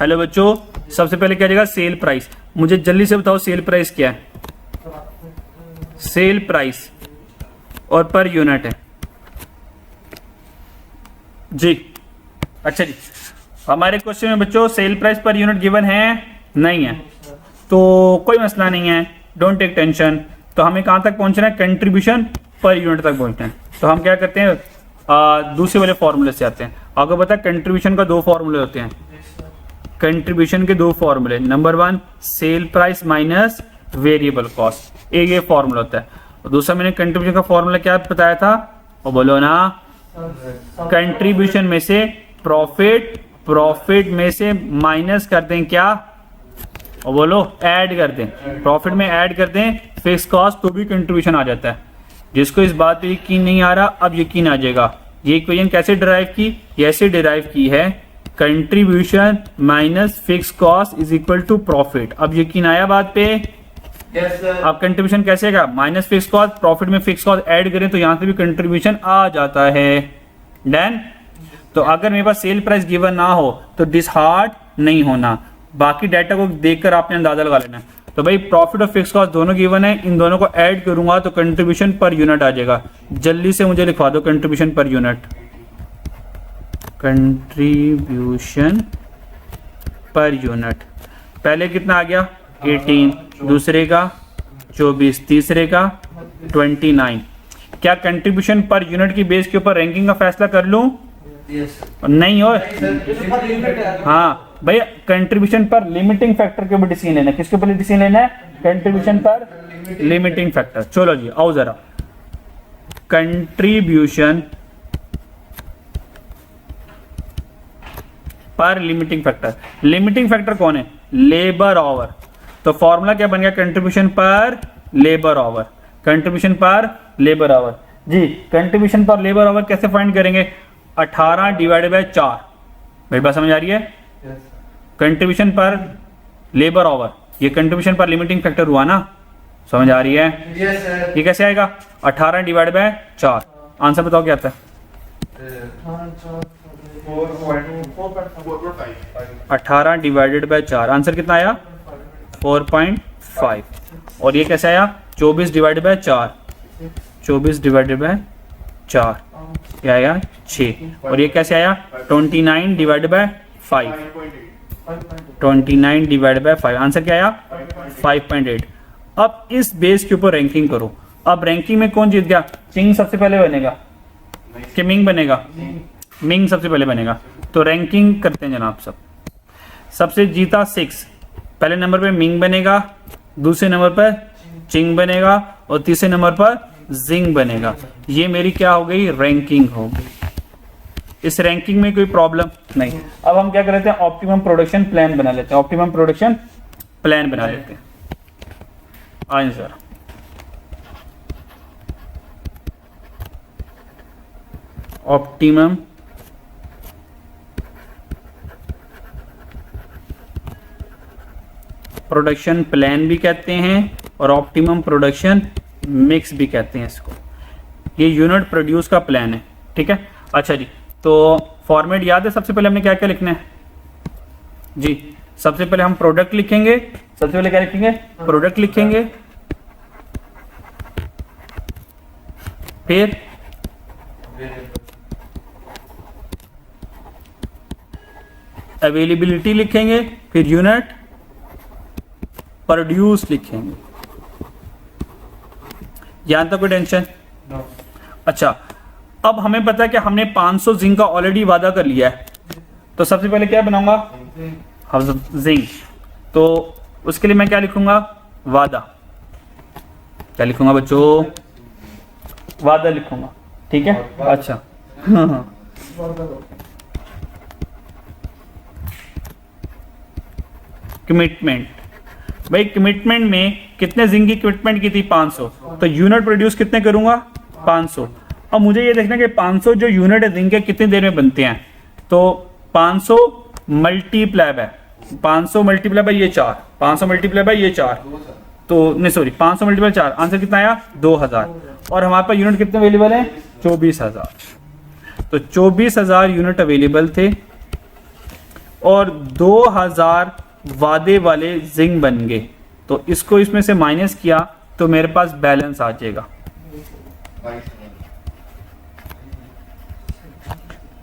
हेलो बच्चों, सबसे पहले क्या आ जाएगा? Sale price. मुझे जल्दी से बताओ सेल प्राइस क्या है? सेल प्राइस और पर यूनिट है जी। अच्छा जी, हमारे क्वेश्चन में बच्चों सेल प्राइस पर यूनिट गिवन है नहीं है, तो कोई मसला नहीं है, डोंट टेक टेंशन। तो हमें कहाँ तक पहुंचना है, कंट्रीब्यूशन पर यूनिट तक पहुंचना है। तो हम क्या करते हैं, दूसरे वाले फॉर्मूले से आते हैं। आपको पता है कंट्रीब्यूशन का दो फॉर्मूले होते हैं, कंट्रीब्यूशन के दो फॉर्मूले, number 1 sale price minus variable cost, एक ये फॉर्मूला होता है। और दूसरा मैंने कंट्रीब्यूशन का फॉर्मूला क्या बताया था, और बोलो ना, कंट्रीब्यूशन में से प्रॉफिट, प्रॉफिट में से माइनस कर दें क्या, और बोलो ऐड कर दें, प्रॉफिट में ऐड कर दें फिक्स कॉस्ट, तो भी कंट्रीब्यूशन आ जाता है। जिसको इस बात पे यकीन नहीं आ रहा, अब यकीन आ जाएगा। ये इक्वेशन कैसे डिराइव की, ये ऐसे डिराइव की है, contribution minus fix cost is equal to profit. अब यकीन आया बात पे? Yes sir. अब कंट्रीब्यूशन कैसे का, माइनस फिक्स कॉस्ट, प्रॉफिट में फिक्स कॉस्ट ऐड करें तो यहां से भी कंट्रीब्यूशन आ जाता है। डन। तो अगर मेरे पास सेल प्राइस गिवन ना हो तो डिसहार्ट नहीं होना, बाकी डाटा को देखकर आपने अंदाजा लगा लेना। तो भाई प्रॉफिट और फिक्स कॉस्ट दोनों गिवन है, इन दोनों को ऐड करूंगा तो कंट्रीब्यूशन पर यूनिट आ जाएगा। जल्दी से मुझे लिखवा दो contribution per unit, contribution per unit. पहले कितना आ गया 18, दूसरे का 24, तीसरे का 29। क्या कंट्रीब्यूशन पर यूनिट की बेस के ऊपर रैंकिंग का फैसला कर लूं? नहीं हो, हाँ भैया कंट्रीब्यूशन पर लिमिटिंग फैक्टर के ऊपर डिसीजन लेना है। किसके ऊपर डिसीजन लेना है, कंट्रीब्यूशन पर लिमिटिंग फैक्टर। चलो जी आओ जरा, कंट्रीब्यूशन पर लिमिटिंग फैक्टर। लिमिटिंग फैक्टर कौन है, लेबर आवर। तो फॉर्मूला क्या बन गया, contribution per labour hour, contribution per labour hour जी। कंट्रीब्यूशन पर लेबर आवर कैसे फाइंड करेंगे, 18 डिवाइडेड बाय 4। मेरी बात समझ आ रही है? कंट्रीब्यूशन पर लेबर आवर, ये कंट्रीब्यूशन पर लिमिटिंग फैक्टर हुआ ना, समझ आ रही है? Yes sir. ये कैसे आएगा, 18 डिवाइडेड बाय 4। आंसर बताओ क्या आता है, 18 डिवाइडेड बाय 4, आंसर कितना आया 4.5। और ये कैसे आया 24 डिवाइडेड बाय 4, 24 डिवाइडेड बाय 4 क्या आया 6। और ये कैसे आया 29 divided by 5, 29 divided by 5, answer क्या आया 5.8। अब इस बेस के ऊपर रैंकिंग करो। अब रैंकिंग में कौन जीत गया, चिंग सबसे पहले बनेगा कि मिंग बनेगा, मिंग सबसे पहले बनेगा। तो रैंकिंग करते हैं जनाब। सबसे जीता 6, पहले नंबर पे मिंग बनेगा, दूसरे नंबर पर चिंग बनेगा और तीसरे नंबर पर जिंग बनेगा। ये मेरी क्या हो गई, रैंकिंग हो गई। इस रैंकिंग में कोई प्रॉब्लम नहीं। अब हम क्या कर लेते हैं, ऑप्टिमम प्रोडक्शन प्लान बना लेते हैं, ऑप्टिमम प्रोडक्शन प्लान बना लेते हैं। आंसर ऑप्टिमम प्रोडक्शन प्लान भी कहते हैं और ऑप्टिमम प्रोडक्शन मिक्स भी कहते हैं इसको। ये यूनिट प्रोड्यूस का प्लान है, ठीक है। अच्छा जी, तो फॉर्मेट याद है, सबसे पहले हमने क्या क्या लिखना है जी। सबसे पहले हम प्रोडक्ट लिखेंगे, सबसे पहले क्या लिखेंगे, प्रोडक्ट लिखेंगे, फिर अवेलेबिलिटी लिखेंगे, फिर यूनिट प्रोड्यूस लिखेंगे। यहां तक कोई टेंशन? अच्छा, अब हमें पता है कि हमने 500 जिंक का ऑलरेडी वादा कर लिया है, तो सबसे पहले क्या बनाऊंगा, जिंक। तो उसके लिए मैं क्या लिखूंगा, वादा। क्या लिखूंगा बच्चों, वादा लिखूंगा, ठीक है। अच्छा कमिटमेंट, भाई कमिटमेंट में कितने जिंक की कमिटमेंट की थी 500, तो यूनिट प्रोड्यूस कितने करूंगा 500। अब मुझे ये देखना कि 500 जो यूनिट है जिंक के कितनी देर में बनते हैं, तो 500 मल्टीप्लाई बाय 500 मल्टीप्लाई बाय ये 4, 500 मल्टीप्लाई बाय ये 4, तो नहीं सॉरी 500 मल्टीप्लाई 4, आंसर कितना आया 2000। और हमारे पास यूनिट कितने अवेलेबल है 24,000। तो 24,000 यूनिट अवेलेबल थे और 2000 वादे वाले जिंक बन गए। तो इसको इसमें से माइनस किया तो मेरे पास बैलेंस आ जाएगा।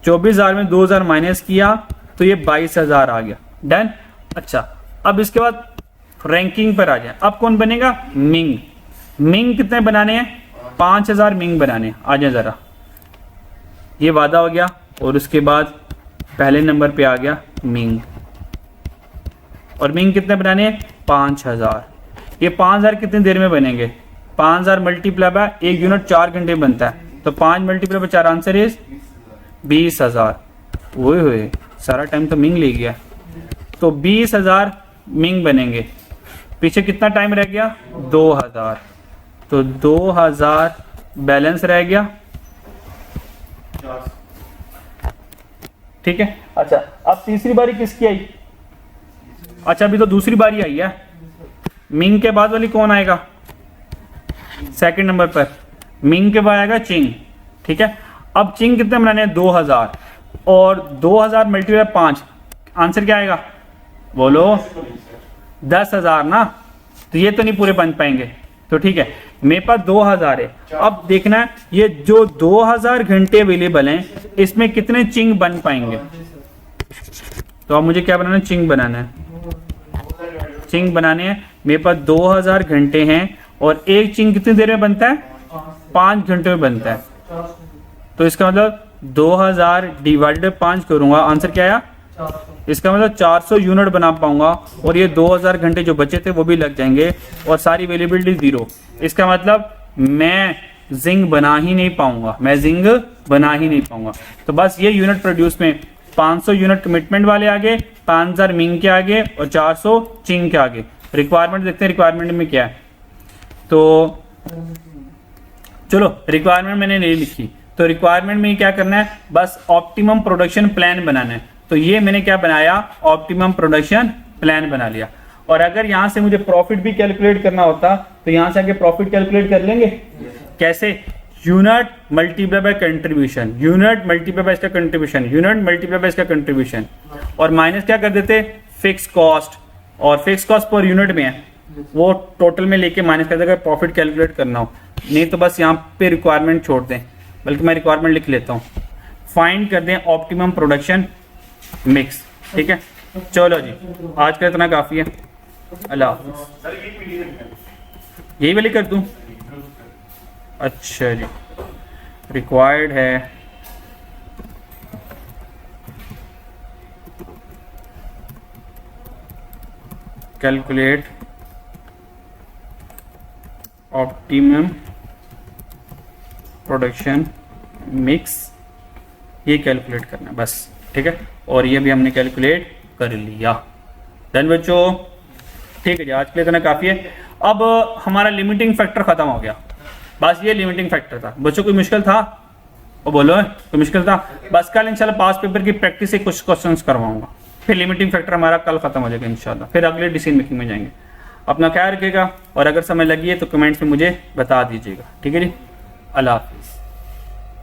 24,000 में 2,000 माइनस किया तो ये 22,000 आ गया। डन। अच्छा, अब इसके बाद रैंकिंग पर आ जाए। अब कौन बनेगा? मिंग। मिंग कितने बनाने हैं? 5,000 मिंग बनाने हैं। आ जाए ज़रा, ये वादा हो गया। और उसके बाद पहले नंबर पे आ गया मिंग। और मिंग कितने बनाने हैं? 5,000। ये 5,000 कितनी देर में बनेंगे? 5,000 मल्टीप्लाई बाय 1 यूनिट 4 घंटे बनता है, तो 5 मल्टीप्लाई बाय 4 आंसर इज 20,000। ओए होए, सारा टाइम तो मिंग ले गया। तो 20,000 मिंग बनेंगे। पीछे कितना टाइम रह गया? 2,000। तो 2,000 बैलेंस रह गया। ठीक है। अच्छा, अब तीसरी बारी किसकी आई? अच्छा, अभी तो दूसरी बारी आई है। मिंग के बाद वाली कौन आएगा? सेकंड नंबर पर मिंग के बाद आएगा चिंग। ठीक है। अब चिंग कितने बनाने हैं? 2,000। और 2,000 मल्टीप्लाई 5, आंसर क्या आएगा? बोलो। 10,000 ना। तो ये तो नहीं पूरे बन पाएंगे, तो ठीक है, मेरे पास 2,000 है। अब देखना है ये जो 2,000 घंटे अवेलेबल हैं, इसमें कितने चिंग बन पाएंगे। तो अब मुझे क्या बनाना है? चिंग बनाना है। चिंग बनाने हैं। मेरे पास 2,000 घंटे हैं और एक चिंग कितनी देर में बनता है? 5 घंटे में बनता है। तो इसका मतलब 2,000 डिवाइडेड 5 करूंगा, आंसर क्या आया? इसका मतलब 400 यूनिट बना पाऊंगा। और ये 2,000 घंटे जो बचे थे वो भी लग जाएंगे और सारी अवेलेबिलिटी 0। इसका मतलब मैं जिंक बना ही नहीं पाऊंगा, मैं जिंक बना ही नहीं पाऊंगा। तो बस ये यूनिट प्रोड्यूस में 500 यूनिट कमिटमेंट वाले आगे, 5,000 मिंग के आगे और 400 चिंग के आगे। रिक्वायरमेंट देखते हैं रिक्वायरमेंट में क्या है। तो चलो, रिक्वायरमेंट मैंने नहीं लिखी, तो रिक्वायरमेंट में क्या करना है? बस ऑप्टिमम प्रोडक्शन प्लान बनाना है। तो ये मैंने क्या बनाया? ऑप्टिमम प्रोडक्शन प्लान बना लिया। और अगर यहां से मुझे प्रॉफिट भी कैलकुलेट करना होता तो यहां से आके प्रॉफिट कैलकुलेट कर लेंगे। कैसे? Unit multiply by contribution, unit multiply by इसका कंट्रीब्यूशन, यूनिट मल्टीप्लाई बाय इसका कंट्रीब्यूशन, और माइनस क्या कर देते? Fix cost. और फिक्स कॉस्ट पर यूनिट में है, वो टोटल में लेके माइनस कर देगा प्रॉफिट कैलकुलेट करना हो। नहीं तो बस यहाँ पे रिक्वायरमेंट छोड़ दें, बल्कि मैं रिक्वायरमेंट लिख लेता हूँ। फाइंड कर दें ऑप्टिमम प्रोडक्शन मिक्स। ठीक है, चलो जी, आज का इतना काफ़ी है। अल्लाह हाफिज़। यही वाली कर दूँ? अच्छा जी, रिक्वायर्ड है कैलकुलेट ऑप्टिमम प्रोडक्शन मिक्स, ये कैलकुलेट करना है बस। ठीक है, और ये भी हमने कैलकुलेट कर लिया। डन बच्चों? ठीक है जी, आज के लिए इतना काफ़ी है। अब हमारा लिमिटिंग फैक्टर ख़त्म हो गया। बस ये लिमिटिंग फैक्टर था। बच्चों कोई मुश्किल था? वो बोलो, कोई मुश्किल था? बस कल इंशाल्लाह पास पेपर की प्रैक्टिस से कुछ क्वेश्चंस करवाऊंगा, फिर लिमिटिंग फैक्टर हमारा कल खत्म हो जाएगा इंशाल्लाह। फिर अगले डिसीजन मेकिंग में जाएंगे। अपना ख्याल रखिएगा और अगर समय लगी है तो कमेंट्स में मुझे बता दीजिएगा। ठीक है जी, अल्लाह हाफिज़।